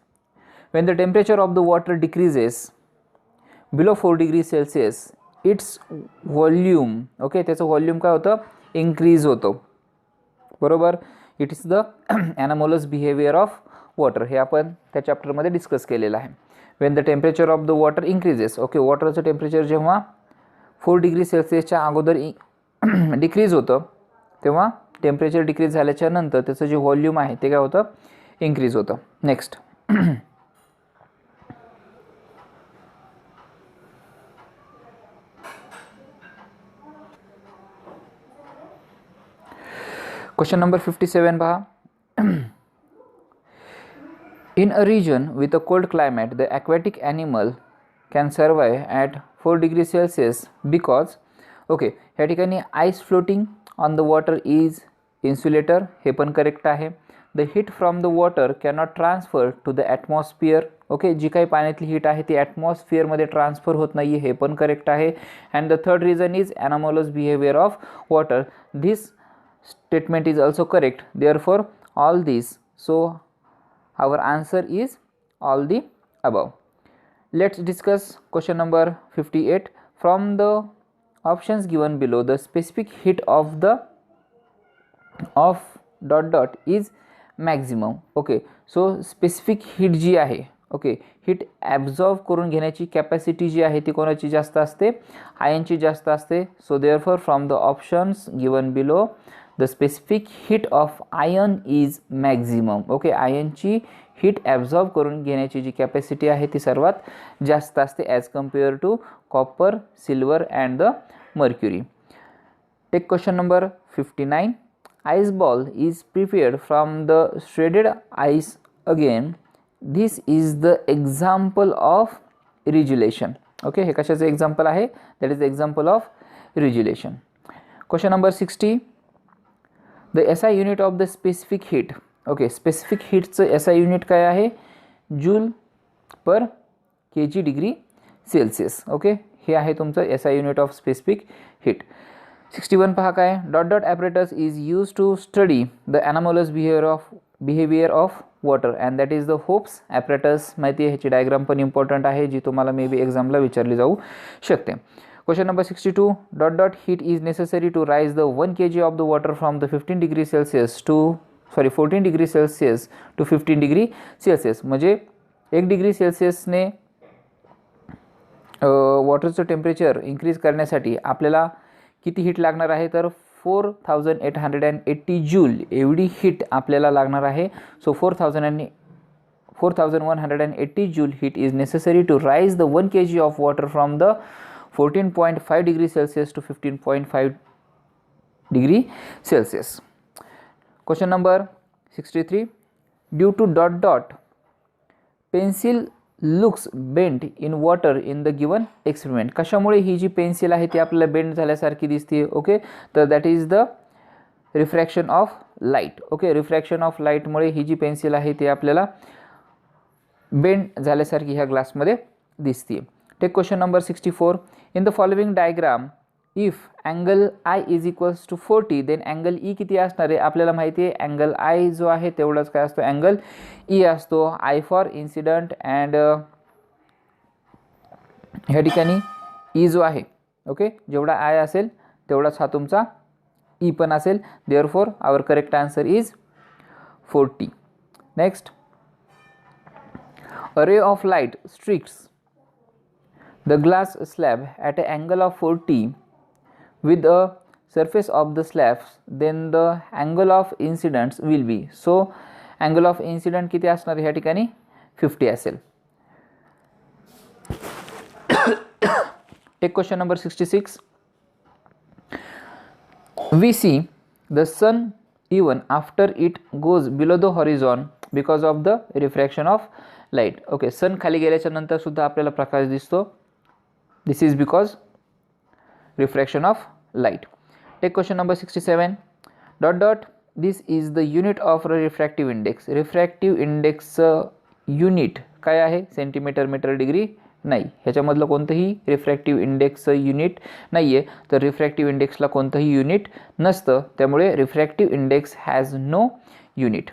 when the temperature of the water decreases below 4 degree Celsius its volume. Okay, त्याचं व्हॉल्यूम काय होतं, इन्क्रीज होतो. बरोबर, it is the anomalous behaviour of water. हे आपण त्या चॅप्टरमध्ये डिस्कस केलेलं आहे. When the temperature of the water increases. Okay, वॉटरचं टेम्परेचर जेव्हा 4 डिग्री सेल्सियसच्या अगोदर डिक्रीज होतं तेव्हा टेम्परेचर डिक्रीज झाल्याच्या नंतर त्याचं जे व्हॉल्यूम आहे ते काय होतं, इन्क्रीज होतं. नेक्स्ट, क्वेश्चन नंबर 57 पहा, in a region with a cold climate the aquatic animal can survive at 4 degree Celsius because. Okay, ह्या ठिकाणी ice floating on the water is insulator हे पण करेक्ट आहे. The heat from the water cannot transfer to the atmosphere. Okay, जी काही पाण्यातली heat आहे ती ॲटमॉस्फिअरमध्ये ट्रान्सफर होत नाही हे पण करेक्ट आहे. And the third reason is anomalous behaviour of water. This statement is also correct, therefore all these. So our answer is all the above. Let's discuss question number 58. From the options given below, the specific heat of the of dot dot is maximum. Okay, so specific heat जी आहे, okay, heat absorb करून घेण्याची capacity जी आहे ती कोणाची जास्त असते, आयनची जास्त असते. So therefore from the options given below the specific heat of iron is maximum. Okay, आयनची हीट ॲब्झॉर्ब करून घेण्याची जी कॅपॅसिटी आहे ती सर्वात जास्त असते as compare to copper, silver and the mercury. Take question number 59. Ice ball is prepared from the shredded ice again. This is the example of regelation. Okay, हे कशाचं एक्झाम्पल आहे? That is the example of regelation. Question number 60. The SI unit of the specific heat. Okay, specific heatचं SI unit काय आहे? Joule per kg degree Celsius. Okay, हे आहे तुमचं SI unit of specific heat. 61 पहा काय, dot dot apparatus is use to study the anomalous behaviour of water and that is the Hope's apparatus. माहिती आहे, ह्याची डायग्राम पण इम्पॉर्टंट आहे जी तुम्हाला मे बी एक्झामला विचारली जाऊ शकते. Question number 62. Dot dot heat is necessary to raise the 1 kg of the water from the 14 degree celsius to 15 degree celsius. म्हणजे 1 डिग्री सेल्सिअसने वॉटरचं टेम्परेचर इंक्रीज करण्यासाठी आपल्याला किती हीट लागणार आहे, तर 4880 जूल एवढी हीट आपल्याला लागणार आहे. So 4180 joule heat is necessary to raise the 1 kg of water from the 14.5 degree celsius to 15.5 degree celsius. Question number 63. Due to dot dot pencil looks bent in water in the given experiment. कशामुळे ही जी pencil आहे ती आपल्याला bend झाल्यासारखी दिसते. Okay, तर that is the refraction of light. Okay, refraction of लाईटमुळे ही जी पेन्सिल आहे ती आपल्याला बेंड झाल्यासारखी ह्या ग्लासमध्ये दिसते. Take question number 64. In the following diagram if angle I is equals to 40 then angle E किती असणार आहे? आपल्याला माहिती आहे अँगल आय जो आहे तेवढाच काय असतो, अँगल ई असतो. आय फॉर इन्सिडंट अँड ह्या ठिकाणी ई जो आहे, ओके, जेवढा आय असेल तेवढाच हा तुमचा ई पण असेल. Therefore our correct answer is 40. Next, a ray of light strikes the glass slab at a angle of 40 with a surface of the slabs, then the angle of incidence will be. So angle of incident किती असणार ह्या ठिकाणी 50 असेल. Take question number 66. we see the sun even after it goes below the horizon because of the refraction of light. Okay, sun खाली गेल्याच्या नंतर सुद्धा आपल्याला प्रकाश दिसतो. This is because refraction of light. Take question number 67. Dot dot this is the unit of refractive index. refractive index unit काय आहे? Centimetre, metre, degree नाही. ह्याच्यामधलं कोणतंही रिफ्रॅक्टिव्ह इंडेक्सचं युनिट नाही आहे, तर रिफ्रॅक्टिव्ह इंडेक्सला कोणतंही युनिट नसतं, त्यामुळे refractive index has no unit.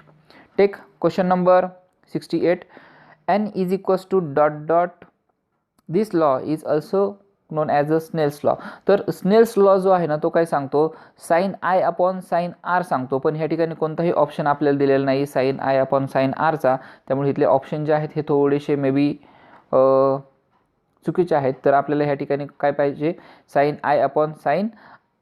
Take question number 68. n is equals to dot dot this law is also known as a Snell's law. तर स्नेल्स लॉ जो आहे ना तो काय सांगतो, sine I upon sine R सांगतो. पण ह्या ठिकाणी कोणताही ऑप्शन आपल्याला दिलेला नाही साईन आय अपॉन साईन आरचा, त्यामुळे इथले ऑप्शन जे आहेत हे थोडेसे मे बी चुकीचे आहेत. तर आपल्याला ह्या ठिकाणी काय पाहिजे, sine I upon sine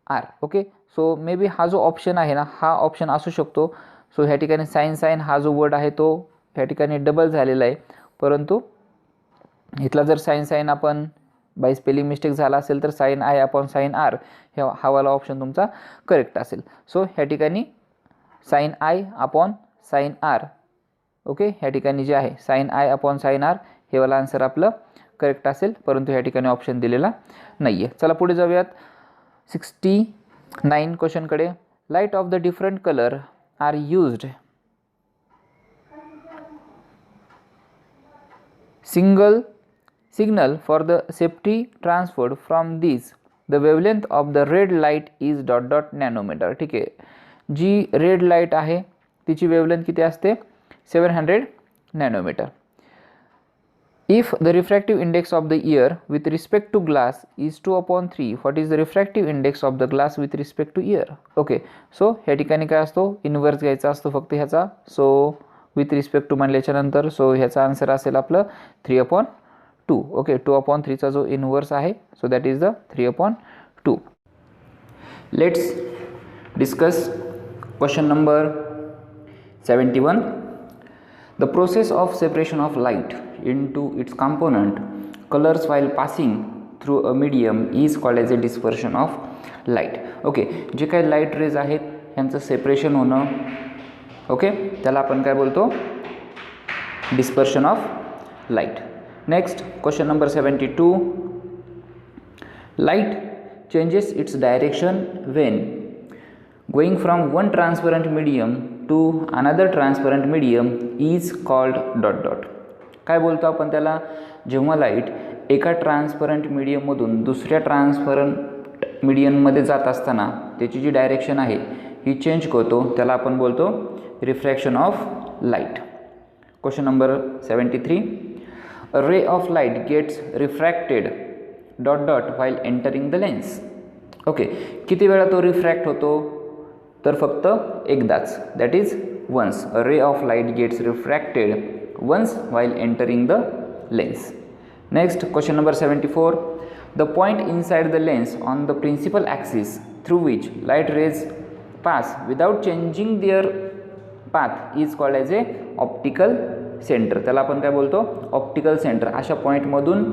R. Okay, so may be हा जो ऑप्शन आहे ना हा ऑप्शन असू शकतो. सो ह्या ठिकाणी साईन साईन हा जो वर्ड आहे तो ह्या ठिकाणी डबल झालेला आहे, परंतु इथला जर साईन साईन आपण बाय स्पेलिंग मिस्टेक झाला असेल तर sine I upon sine R हा वाला ऑप्शन तुमचा करेक्ट असेल. सो ह्या ठिकाणी sine I upon sine R, okay, ह्या ठिकाणी जे आहे sine I upon sine R हे वाला आन्सर आपलं करेक्ट असेल, परंतु ह्या ठिकाणी ऑप्शन दिलेला नाही आहे. चला पुढे जाऊयात 69 क्वेश्चनकडे. Light of the different colour are used signal for the safety transferred from these. The wavelength of the red light is dot dot nanometer. ठीक आहे, जी रेड लाईट आहे तिची वेवलेंथ किती असते, 700 nanometre. If the refractive index of the ear with respect to glass is 2/3, what is the refractive index of the glass with respect to ear? Okay, so ह्या ठिकाणी काय असतो, इन्व्हर्स घ्यायचा असतो फक्त ह्याचा. सो विथ रिस्पेक्ट टू म्हणल्याच्या नंतर so ह्याचा आन्सर असेल आपलं 3/2. ओके, 2/3चा जो इन्व्हर्स आहे, so that is the 3/2. Let's discuss question number 71. The process of separation of light into its component colors while passing through a medium is called as a dispersion of light. Okay, जे काही light rays आहेत ह्यांचं separation होणं, okay, त्याला आपण काय बोलतो, dispersion of light. Next question number 72. Light changes its direction when going from one transparent medium to another transparent medium is called dot dot. काय बोलतो आपण त्याला, जेव्हा लाईट एका ट्रान्सपरंट मीडियममधून दुसऱ्या ट्रान्सपरंट मीडियममध्ये जात असताना त्याची जी डायरेक्शन आहे ही चेंज करतो, त्याला आपण बोलतो refraction of light. Question number 73. A ray of light gets refracted dot dot while entering the lens. Okay, किती वेळा तो रिफ्रॅक्ट होतो, तर फक्त एकदाच, that is once. A ray of light gets refracted once while entering the lens. Next question number 74. The point inside the lens on the principal axis through which light rays pass without changing their path is called as A optical centre. त्याला आपण काय बोलतो, optical centre. अशा पॉईंटमधून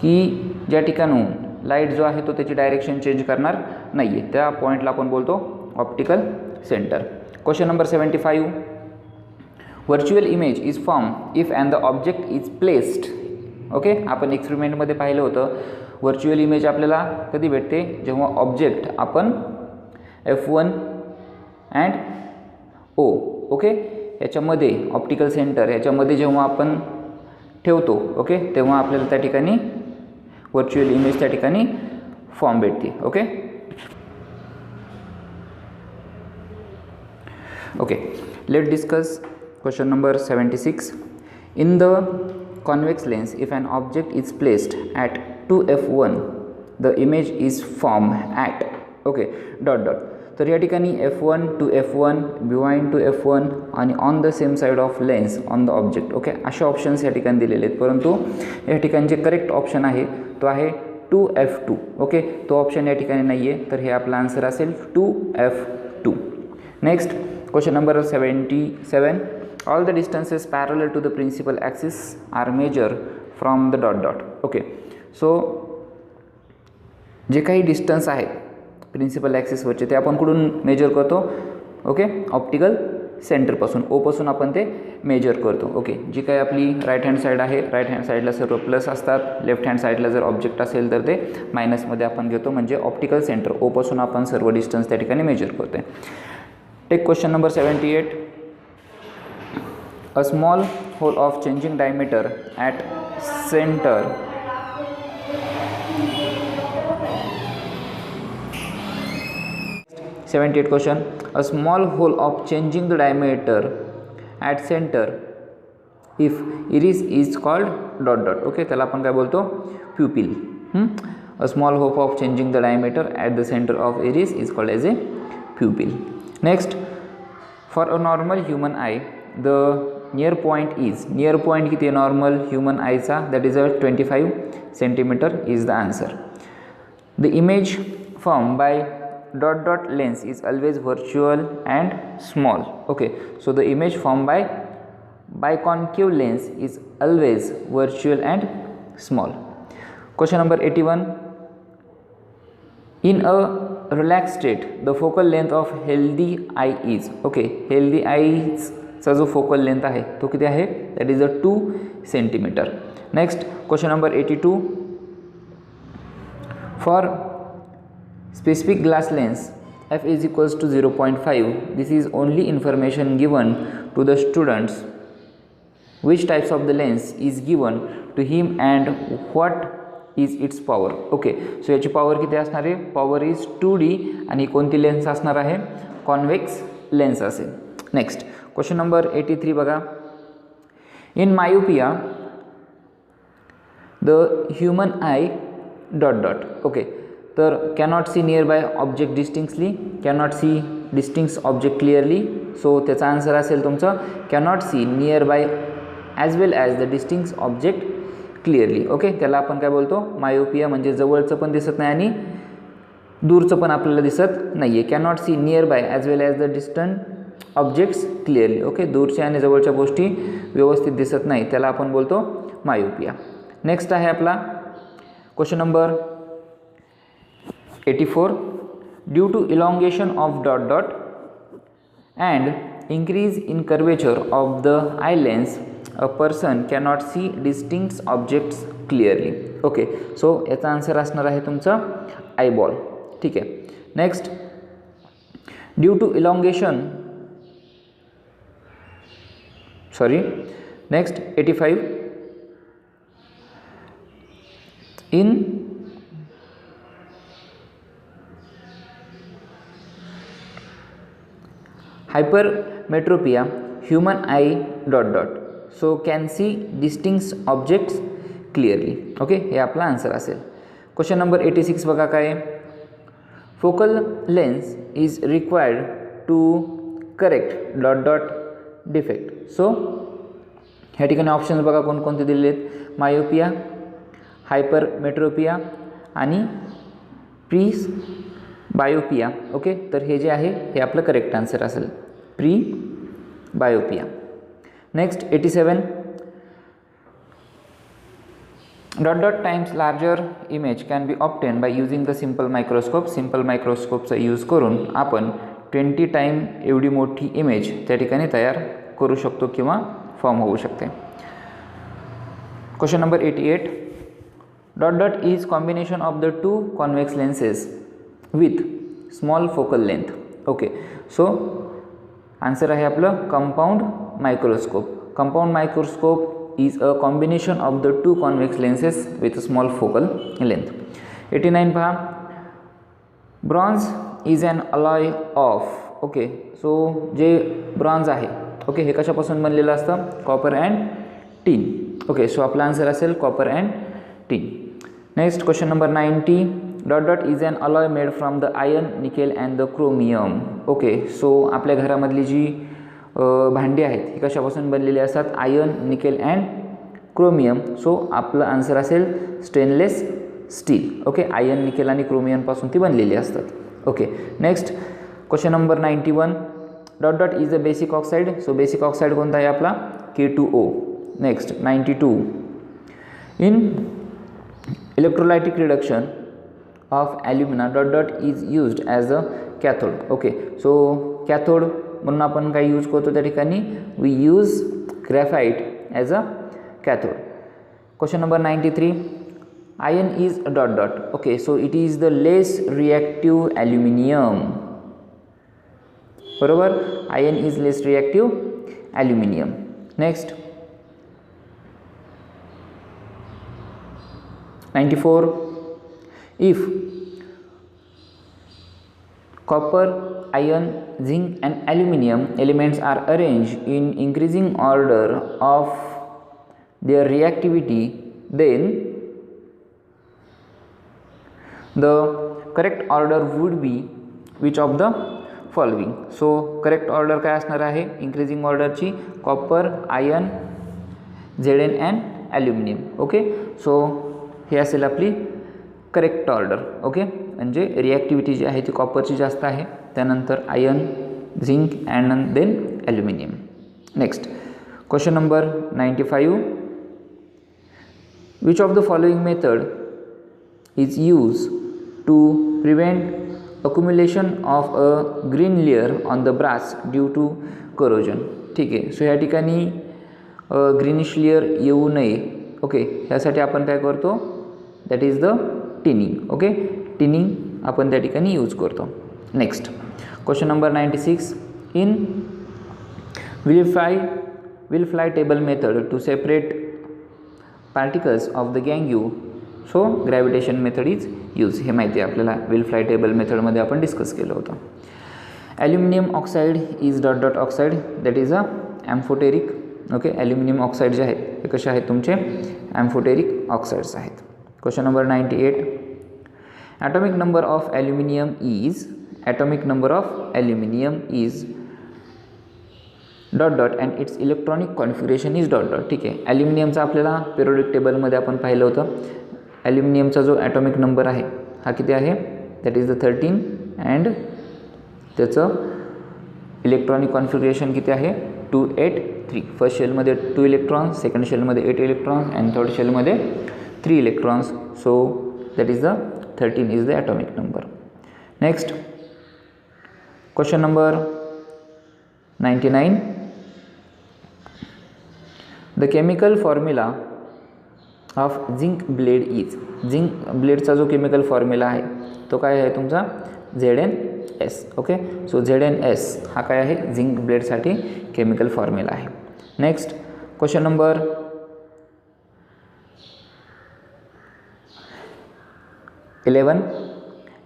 की ज्या ठिकाणून light जो आहे तो त्याची डायरेक्शन चेंज करणार नाही आहे, त्या पॉईंटला आपण बोलतो optical centre. Question number 75. Virtual image is form if and the object is placed. Okay, आपण एक्सपेरिमेंटमध्ये पाहिलं होतं व्हर्च्युअल इमेज आपल्याला कधी भेटते, जेव्हा ऑब्जेक्ट आपण F1 अँड O, ओके, याच्यामध्ये ऑप्टिकल सेंटर याच्यामध्ये जेव्हा आपण ठेवतो, ओके, तेव्हा आपल्याला त्या ठिकाणी व्हर्च्युअल इमेज त्या ठिकाणी फॉर्म भेटते. Okay okay, let discuss question number 76. In the convex lens if an object is placed at 2F1 the image is form at, okay, dot dot. तर या ठिकाणी F1 to F1, behind to F1 आणि on the same side of lens on the object. Okay, असे options या ठिकाणी दिलेले आहेत, परंतु या ठिकाणी जे करेक्ट ऑप्शन आहे तो आहे 2F2. ओके, तो ऑप्शन या ठिकाणी नाही आहे, तर हे आपला आन्सर असेल 2F2. Next question number 77. All the distances parallel to the principal axis are measure from the dot dot. Okay, so जे काही डिस्टन्स आहे प्रिन्सिपल ॲक्सिसवरचे ते आपण कुठून मेजर करतो, ओके, ऑप्टिकल सेंटरपासून, ओपासून आपण ते मेजर करतो. ओके, जी काही आपली राईट हँड साईड आहे, राईट हँड साईडला सर्व प्लस असतात, लेफ्ट हँड साईडला जर ऑब्जेक्ट असेल तर ते मायनसमध्ये आपण घेतो, म्हणजे ऑप्टिकल सेंटर ओपासून आपण सर्व डिस्टन्स त्या ठिकाणी मेजर करतो. Take question number 78. A small hole of changing diameter at centre question. A small hole of changing the diameter at center if iris is called dot dot. Okay, त्याला आपण काय बोलतो, pupil. A small hole of changing the diameter at the center of iris is called as a pupil. Next, for a normal human eye the near point is, near point किती normal human eye चा, that is a 25 centimeter is the answer. The image formed by dot dot lens is always virtual and small. Okay, so the image formed by biconcave lens is always virtual and small. Question number 81. In a relaxed state the focal length of healthy eye is, okay, healthy eyes चा जो focal length आहे तो किती आहे, that is a 2 centimeter. Next question number 82. For specific glass lens f is equals to 0.5, this is only information given to the students which types of the lens is given to him and what is its power. Okay, so याची power किती असणार आहे, power is 2D आणि कोणती lens असणार आहे, convex lens असेल. Next question number 83 बघा. In myopia the human eye dot dot. Okay, तर cannot see nearby object distinctly, cannot see distinct object clearly. So त्याचा आन्सर असेल तुमचं cannot see nearby as well as the distinct object clearly. Okay, त्याला आपण काय बोलतो, myopia, म्हणजे जवळचं पण दिसत नाही आणि दूरचं पण आपल्याला दिसत नाही आहे. Cannot see nearby as well as the distant objects clearly. Okay, दूरच्या आणि जवळच्या गोष्टी व्यवस्थित दिसत नाही, त्याला आपण बोलतो मायोपिया. नेक्स्ट आहे आपला question number 84. Due to elongation of dot dot and increase in curvature of the eye lens, a person cannot see distinct objects clearly. Okay, so याचा आन्सर असणार आहे तुमचा आयबॉल. ठीक आहे. Next, due to elongation, sorry, next 85. In hypermetropia human eye dot dot so can see distinct objects clearly. Okay, हे आपला answer असेल. Question number 86 बघा काय, focal lens is required to correct dot dot defect. So ह्या ठिकाणी options बघा कोणकोणते दिलेले आहेत, मायोपिया, हायपरमेट्रोपिया आणि प्रीस बायोपिया. ओके, तर हे जे आहे हे आपलं करेक्ट आन्सर असेल, presbyopia. Next 87. Dot dot times larger image can be obtain by using the simple microscope. Simple मायक्रोस्कोपचा यूज करून आपण 20 टाइम एवढी मोठी इमेज त्या ठिकाणी तयार करू शकतो किंवा फॉर्म होऊ शकते. Question number 88. Dot dot is combination of the two convex lenses with small focal length. Okay, so answer आहे आपलं compound microscope. Compound microscope is a combination of the two convex lenses with small focal length. 89 पहा, bronze is an alloy of. Okay, so जे bronze आहे, okay, हे कशापासून बनलेलं असतं, copper and tin. Okay, so आपला आन्सर असेल copper and tin. Next question number 90. Dot dot is an alloy made from the iron, nickel and the chromium. Okay, so आपल्या घरामधली जी भांडी आहेत ही कशापासून बनलेली असतात, iron, nickel and chromium. So आपलं आन्सर असेल stainless steel. Okay, iron, nickel आणि क्रोमियमपासून ती बनलेली असतात. Okay, next question number 91. Dot dot is a basic oxide. So basic oxide कोणता आहे आपला, K2O. Next 92. In electrolytic reduction of ॲल्युमिना dot dot is used as a cathode. Okay, so cathode म्हणून आपण काय यूज करतो त्या ठिकाणी, we use graphite as a cathode. Question number 93. Iron is dot dot. Okay, so it is the less reactive aluminium. बरोबर, iron is less reactive aluminium. Next 94. If copper, iron, zinc and aluminum elements are arranged in increasing order of their reactivity, then the correct order would be which of the following. So correct order काय असणार आहे, increasing order ची copper, iron, Zn and aluminum. Okay, so हे असेल आपली correct order. Okay, म्हणजे रिॲक्टिव्हिटी जी आहे ती कॉपरची जास्त आहे, त्यानंतर iron, zinc and then aluminium. Next question number 95. Which of the following method is use to prevent accumulation of a green layer on the brass due to corrosion. ठीक आहे, so या ठिकाणी ग्रीनिश लेअर येऊ नये. Okay, यासाठी आपण काय करतो, that is the tinning. Okay, tinning आपण त्या ठिकाणी यूज करतो. Next question number 96. In Wilfley table method to separate particles of the गँग्यू, so gravitation method is use. हे माहिती आहे आपल्याला, विल फ्लाय टेबल मेथडमध्ये आपण डिस्कस केलं होतं. Aluminium oxide is dot dot oxide, that is a amphoteric. Okay, aluminium oxide जे आहेत हे कसे आहेत तुमचे ॲम्फोटेरिक ऑक्साईड्स आहेत. Question number 98. Atomic number of aluminium is dot dot and its electronic configuration is dot dot. ठीक आहे, ॲल्युमिनियमचा आपल्याला पिरियोडिक टेबलमध्ये आपण पाहिलं होतं. ॲल्युमिनियमचा जो ॲटॉमिक नंबर आहे हा किती आहे, दॅट इज द 13 अँड त्याचं इलेक्ट्रॉनिक कॉन्फिगरेशन किती आहे, 283. फर्स्ट शेलमध्ये 2 इलेक्ट्रॉन्स, सेकंड शेलमध्ये 8 इलेक्ट्रॉन्स अँड थर्ड शेलमध्ये 3 electrons. So that is the 13 is the atomic number. Next question number 99. The chemical formula of zinc blende is. Zinc ब्लेडचा जो chemical formula आहे तो काय आहे तुमचा, ZnS. ओके, सो ZnS हा काय आहे, झिंक ब्लेडसाठी केमिकल फॉर्म्युला आहे. Next question number 11.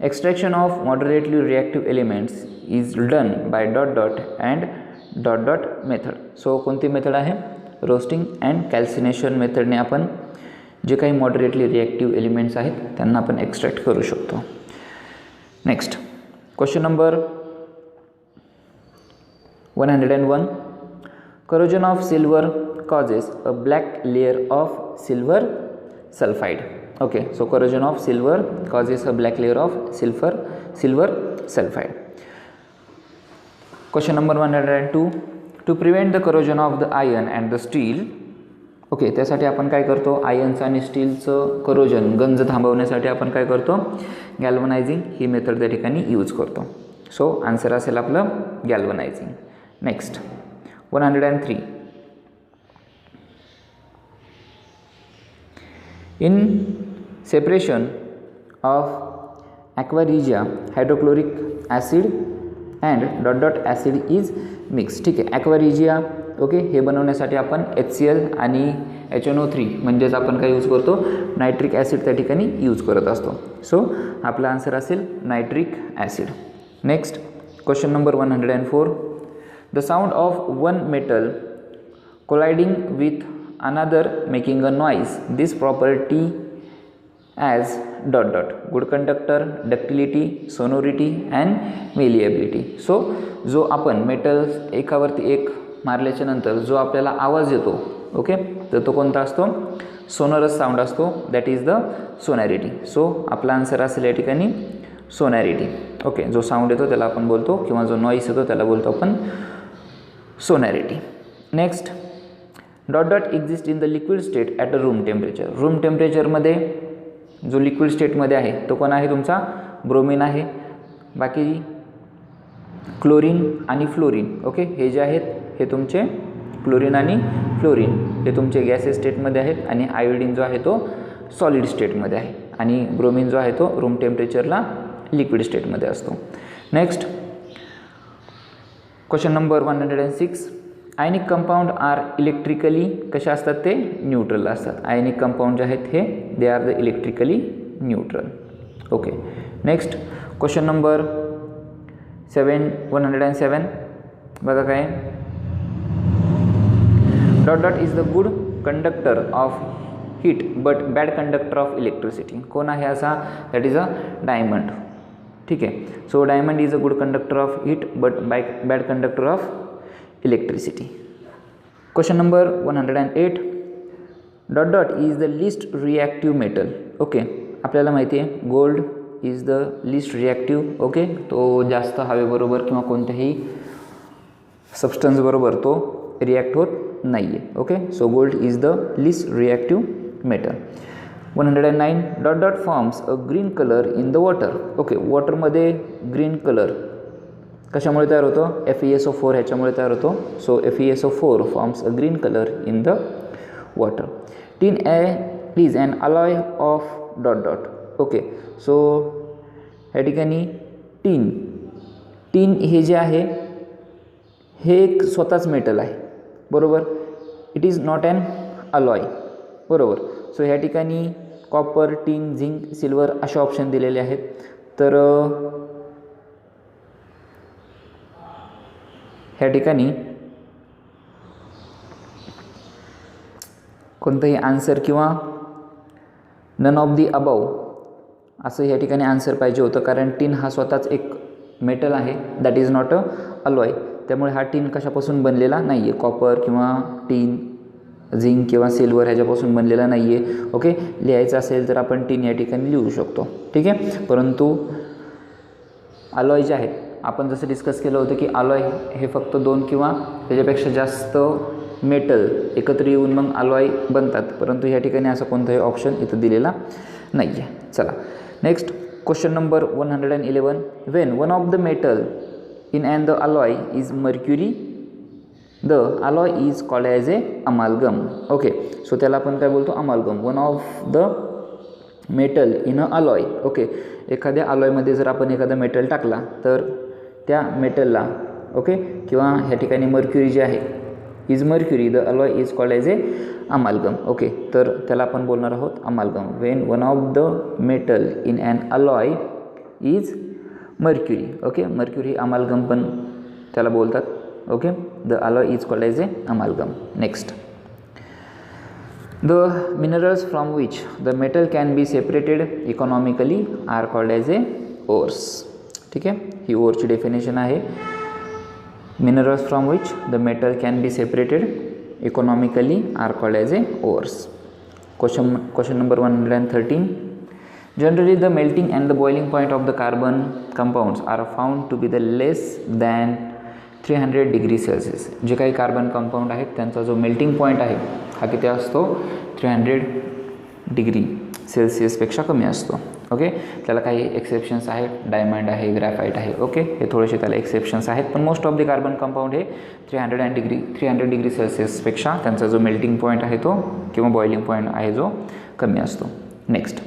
Extraction of moderately reactive elements is done by dot dot and dot dot method. So कोणती मेथड आहे, रोस्टिंग अँड कॅल्सिनेशन मेथडने आपण जे काही मॉडरेटली रिॲक्टिव्ह एलिमेंट्स आहेत त्यांना आपण एक्स्ट्रॅक्ट करू शकतो. Next question number 101. Corrosion of silver causes a black layer of silver sulphide. Okay, so corrosion of silver causes a black layer of silver sulphide. Question number 102. To prevent the corrosion of the iron and the steel. Okay, त्यासाठी आपण काय करतो, आयर्नचं आणि स्टीलचं corrosion गंज थांबवण्यासाठी आपण काय करतो, गॅल्वनायझिंग ही मेथड त्या ठिकाणी यूज करतो. सो आन्सर असेल आपलं galvanising. Next 103. In separation of aqua regia hydrochloric acid and dot dot acid is mix. ठीक आहे, ॲक्वा रिजिया ओके हे बनवण्यासाठी आपण HCl आणि HNO3 म्हणजेच आपण काय यूज करतो, नायट्रिक ॲसिड त्या ठिकाणी यूज करत असतो. सो आपला आन्सर असेल nitric acid. Next question number 104. The sound of one metal colliding with another making a noise. This property as dot dot good conductor, ductility, sonority and malleability. So जो आपण metals एकावरती एक मारल्याच्या नंतर जो आपल्याला आवाज येतो ओके, तर तो कोणता असतो, सोनरस साऊंड असतो, दॅट इज द सोनॅरिटी. सो आपला आन्सर असेल या ठिकाणी सोनॅरिटी. ओके, जो साऊंड येतो त्याला आपण बोलतो किंवा जो नॉईस येतो त्याला बोलतो आपण sonority. Next dot dot exist in the liquid state at a room temperature. Room टेम्परेचरमध्ये जो लिक्विड स्टेटमध्ये आहे तो कोण आहे तुमचा, ब्रोमिन आहे. बाकी क्लोरीन आणि फ्लोरीन ओके हे जे आहेत हे तुमचे क्लोरीन आणि फ्लोरीन हे तुमचे गॅसेस स्टेटमध्ये आहेत आणि आयोडीन जो आहे तो सॉलिड स्टेटमध्ये आहे आणि ब्रोमिन जो आहे तो रूम टेम्परेचरला लिक्विड स्टेटमध्ये असतो. Next question number 106. आयनिक कंपाऊंड आर इलेक्ट्रिकली कशा असतात, ते न्यूट्रल असतात. आयनिक कंपाऊंड जे आहेत हे they are the electrically neutral. Okay, next question number 107. बघा काय, dot dot is the good conductor of heat but bad conductor of electricity. कोण आहे असा, दॅट इज अ डायमंड. ठीक आहे, so diamond is a good conductor of heat but bad conductor of electricity. Question number 108. Dot dot is the least reactive metal. Okay, आपल्याला माहिती आहे gold is the least reactive. Okay, तो जास्त हवेबरोबर किंवा कोणत्याही substance बरोबर तो रिॲक्ट होत नाही आहे. Okay, so gold is the least reactive metal. 109. Dot dot forms a green colour in the water. Okay, वॉटरमध्ये ग्रीन कलर कशामुळे तयार होतो, FeSO4 ह्याच्यामुळे तयार होतो. So FeSO4 forms a green colour in the water. Tin is an alloy of dot dot. Okay, so ह्या ठिकाणी टीन हे जे आहे हे एक स्वतःच मेटल आहे बरोबर. It is not an alloy बरोबर. सो ह्या ठिकाणी कॉपर, टीन, झिंक, सिल्वर असे ऑप्शन दिलेले आहेत. तर ह्या ठिकाणी कोणतंही आन्सर किंवा नन ऑफ दी अबाव असं या ठिकाणी आन्सर पाहिजे होतं, कारण टीन हा स्वतःच एक मेटल आहे, that is not a alloy. त्यामुळे हा टीन कशापासून बनलेला नाही आहे, कॉपर किंवा टीन, झिंक किंवा सिल्वर ह्याच्यापासून बनलेला नाही आहे. ओके, लिहायचं असेल तर आपण टीन या ठिकाणी लिहू शकतो. ठीक आहे, परंतु अलॉय जे आहेत, आपण जसं डिस्कस केलं होतं की अलॉय हे फक्त 2 किंवा त्याच्यापेक्षा जास्त मेटल एकत्र येऊन मग अलॉय बनतात, परंतु ह्या ठिकाणी असं कोणताही ऑप्शन इथं दिलेला नाही आहे. चला next question number 111. Wien one of the metal in and the alloy is mercury, the alloy is called as a amalgam. Okay, so त्याला आपण काय बोलतो, अमालगम. One of the metal in a alloy. Okay, एखाद्या अलॉयमध्ये जर आपण एखादा metal टाकला तर त्या मेटलला ओके किंवा ह्या ठिकाणी मर्क्युरी जे आहे is mercury, the alloy is called as a amalgam. Okay, तर त्याला आपण बोलणार आहोत amalgam. When one of the metal in an alloy is mercury. Okay, mercury amalgam पण त्याला बोलतात. Okay, the alloy is called as a amalgam. Next, the minerals from which the metal can be separated economically are called as a ores. ठीक आहे, ही ओरची definition आहे. Minerals from which the metal can be separated economically are called as a ores. Question number 113. Generally, the melting and the boiling point of the carbon compounds are found to be the less than 300 degree Celsius. जे काही carbon compound आहेत त्यांचा जो melting point आहे हा किती असतो, 300 degree सेल्सिअसपेक्षा कमी असतो. ओके, त्याला काही एक्सेप्शन्स आहेत, डायमंड आहे, ग्रॅफाईट आहे. ओके, हे थोडेसे त्याला एक्सेप्शन्स आहेत, पण most of the carbon compound हे 300 डिग्री सेल्सिअसपेक्षा त्यांचा जो मेल्टिंग पॉईंट आहे तो किंवा बॉइलिंग पॉईंट आहे जो कमी असतो. Next,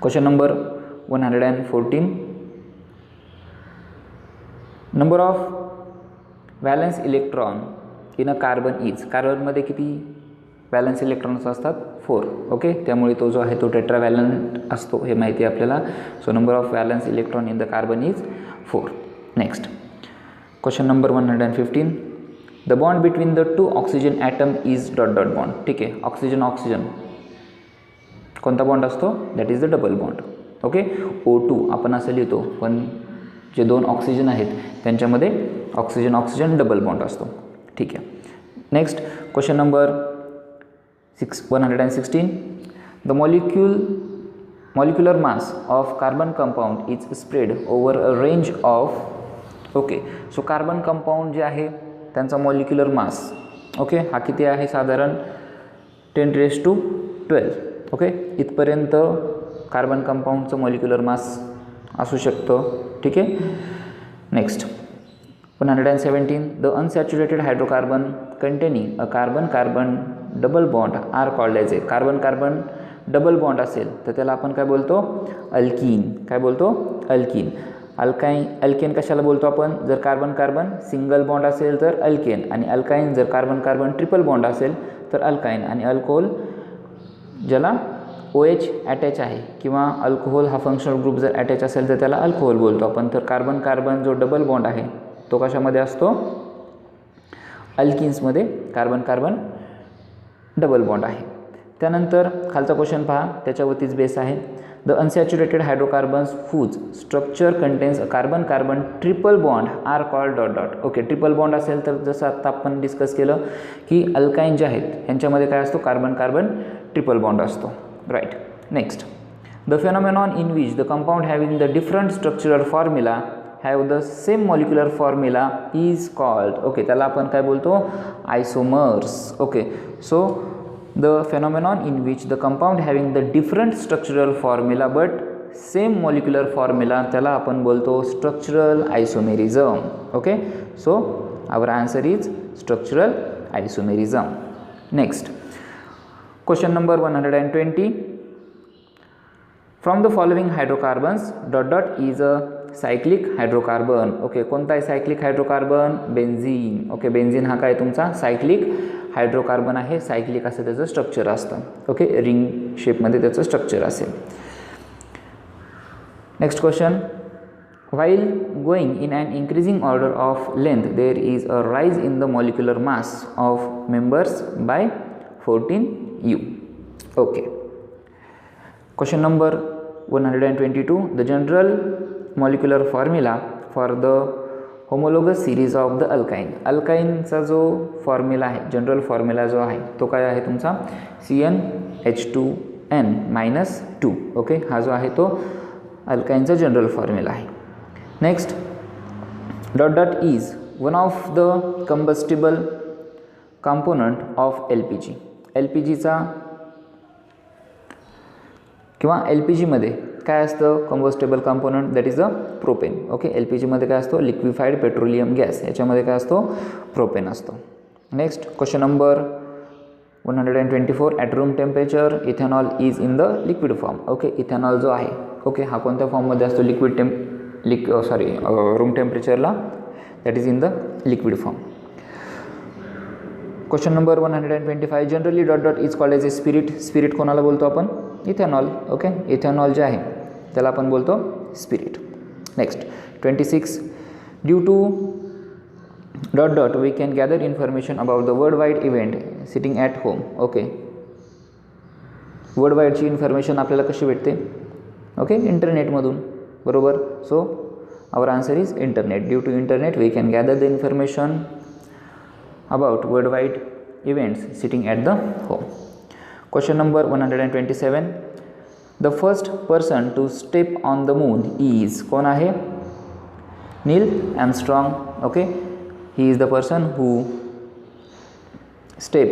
question number 114. Number of valence electron in a carbon is. कार्बनमध्ये किती व्हॅलन्स इलेक्ट्रॉन्स असतात, 4. ओके, त्यामुळे तो जो आहे तो टेट्राव्हॅलंट असतो हे माहिती आहे आपल्याला. So number of valence electron in the carbon is 4. Next, question number 115. The bond between the 2 oxygen atom is ... bond. ठीक आहे, ऑक्सिजन कोणता बॉन्ड असतो, that is the double bond. Okay, O2 आपण असं लिहितो, पण जे 2 ऑक्सिजन आहेत त्यांच्यामध्ये ऑक्सिजन डबल बॉन्ड असतो. ठीक आहे. Next, question number 116. The molecular mass of carbon compound is spread over a range of. Okay, so carbon compound जे आहे त्यांचा मॉलिक्युलर मास ओके हा किती आहे, साधारण 10⁻12. ओके, इथपर्यंत कार्बन कंपाऊंडचं मॉलिक्युलर मास असू शकतं. ठीक आहे. Next, 117. The unsaturated hydrocarbon containing a carbon double bond are called as a. Carbon double bond असेल तर त्याला आपण काय बोलतो, अल्कीन. काय बोलतो, अल्कीन. अल्केन कशाला बोलतो आपण, जर कार्बन सिंगल बॉन्ड असेल तर अल्केन, आणि अल्काईन जर कार्बन ट्रिपल बॉन्ड असेल तर अल्काईन. आणि अल्कोहोल ज्याला OH अटॅच आहे किंवा अल्कोहोल हा फंक्शनल ग्रुप जर अटॅच असेल तर त्याला अल्कोहोल बोलतो आपण. तर कार्बन जो डबल बॉन्ड आहे तो कशामध्ये असतो, अल्किन्समध्ये कार्बन डबल बॉन्ड आहे. त्यानंतर खालचा क्वेश्चन पहा, त्याच्यावरतीच बेस आहे. The unsaturated hydrocarbons whose structure contains a carbon triple bond are called ... okay, triple bond असेल तर जसं आत्ता आपण डिस्कस केलं की अल्काईन जे आहेत यांच्यामध्ये काय असतो, कार्बन ट्रिपल बॉन्ड असतो. Right. Next, the phenomenon in which the compound having the different structural formula have the same molecular formula is called. Okay, त्याला आपण काय बोलतो, isomers. Okay, so the phenomenon in which the compound having the different structural formula but same molecular formula त्याला आपण बोलतो structural isomerism. Okay, so our answer is structural isomerism. Next, question number 120. From the following hydrocarbons ... is a cyclic hydrocarbon. Okay, कोणता आहे cyclic hydrocarbon, benzene. Okay, benzene हा काय तुमचा cyclic hydrocarbon आहे. Cyclic असं त्याचं स्ट्रक्चर असतं. ओके, रिंग शेपमध्ये त्याचं स्ट्रक्चर असेल. Next question. While going in an increasing order of length there is a rise in the molecular mass of members by 14U. Okay. Question number 122. The general molecular formula for the homologous series of the alkyne. अल्काईनचा जो formula आहे, general formula जो आहे तो काय आहे तुमचा CnH2n-2. Okay, हा जो आहे तो अल्काईनचा जनरल फॉर्म्युला आहे. Next, dot is one of the combustible component of LPG. LPGचा किंवा LPGमध्ये काय असतं combustible component, that is the propane. Okay, LPGमध्ये काय असतो लिक्विफाईड पेट्रोलियम गॅस, याच्यामध्ये काय असतो प्रोपेन असतो. Next, question number 124. At room temperature ethanol is in the liquid form. Okay, ethanol जो आहे ओके हा कोणत्या फॉर्ममध्ये असतो रूम टेम्परेचरला, that is in the liquid form. Question number 125. Generally dot is called as a spirit. Spirit कोणाला बोलतो आपण इथेनॉल. ओके, इथेनॉल जे आहे त्याला आपण बोलतो spirit. Next 26. Due to dot we can gather information about the worldwide event sitting at home. Okay, वर्ल्ड वाईडची इन्फॉर्मेशन आपल्याला कशी भेटते ओके इंटरनेटमधून, बरोबर. So our answer is internet. Due to internet we can gather the information about worldwide events sitting at the home. Question number 127. The first person to step on the moon is कोण आहे Neil Armstrong. Okay, he is the person who step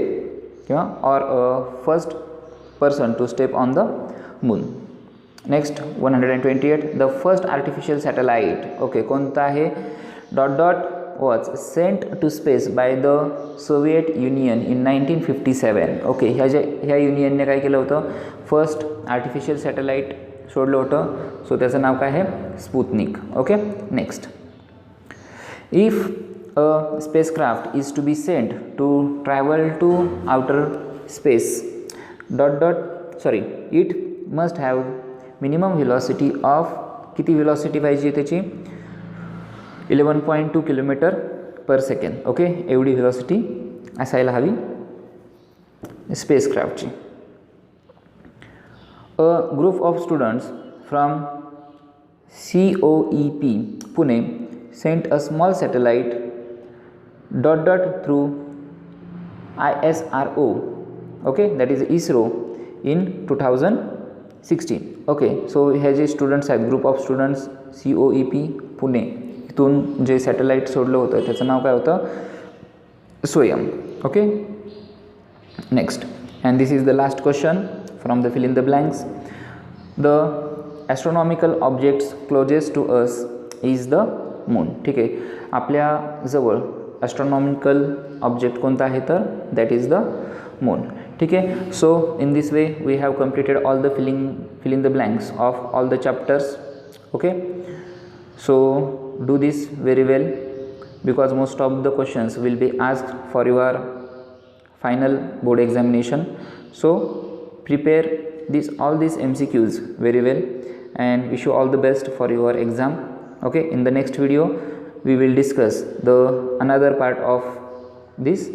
किंवा or first person to step on the moon. Next 128. The first artificial satellite. Okay, कोणता आहे dot was sent to space by the Soviet Union in 1957. Okay, ह्या युनियनने काय केलं होतं first artificial satellite सोडलं होतं. सो त्याचं नाव काय आहे Sputnik. Okay, next. If a spacecraft is to be sent to travel to outer space it must have minimum velocity of, किती व्हेलॉसिटी पाहिजे त्याची 11.2 किलोमीटर पर सेकंड. ओके, एवढी व्हेलॉसिटी असायला हवी स्पेसक्राफ्टची. A group of students from COEP Pune sent a small satellite dot through ISRO. Okay, that is ISRO in 2016. Okay, so हे जे students आहेत group of students COEP Pune इथून जे सॅटेलाइट सोडलं होतं त्याचं नाव काय होतं स्वयं. Okay, next and this is the last question from the fill in the blanks. The astronomical objects closest to us is the moon. ठीक आहे, आपल्याजवळ ॲस्ट्रॉनॉमिकल ऑब्जेक्ट कोणता आहे तर दॅट इज द मून. ठीक आहे, so in this way we have completed all the fill in the blanks of all the chapters. Okay, so do this very well because most of the questions will be asked for your final board examination. So prepare all these MCQs very well and wish you all the best for your exam. Okay, in the next video we will discuss the another part of this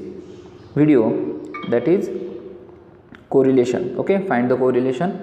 video, that is correlation. Okay, find the correlation.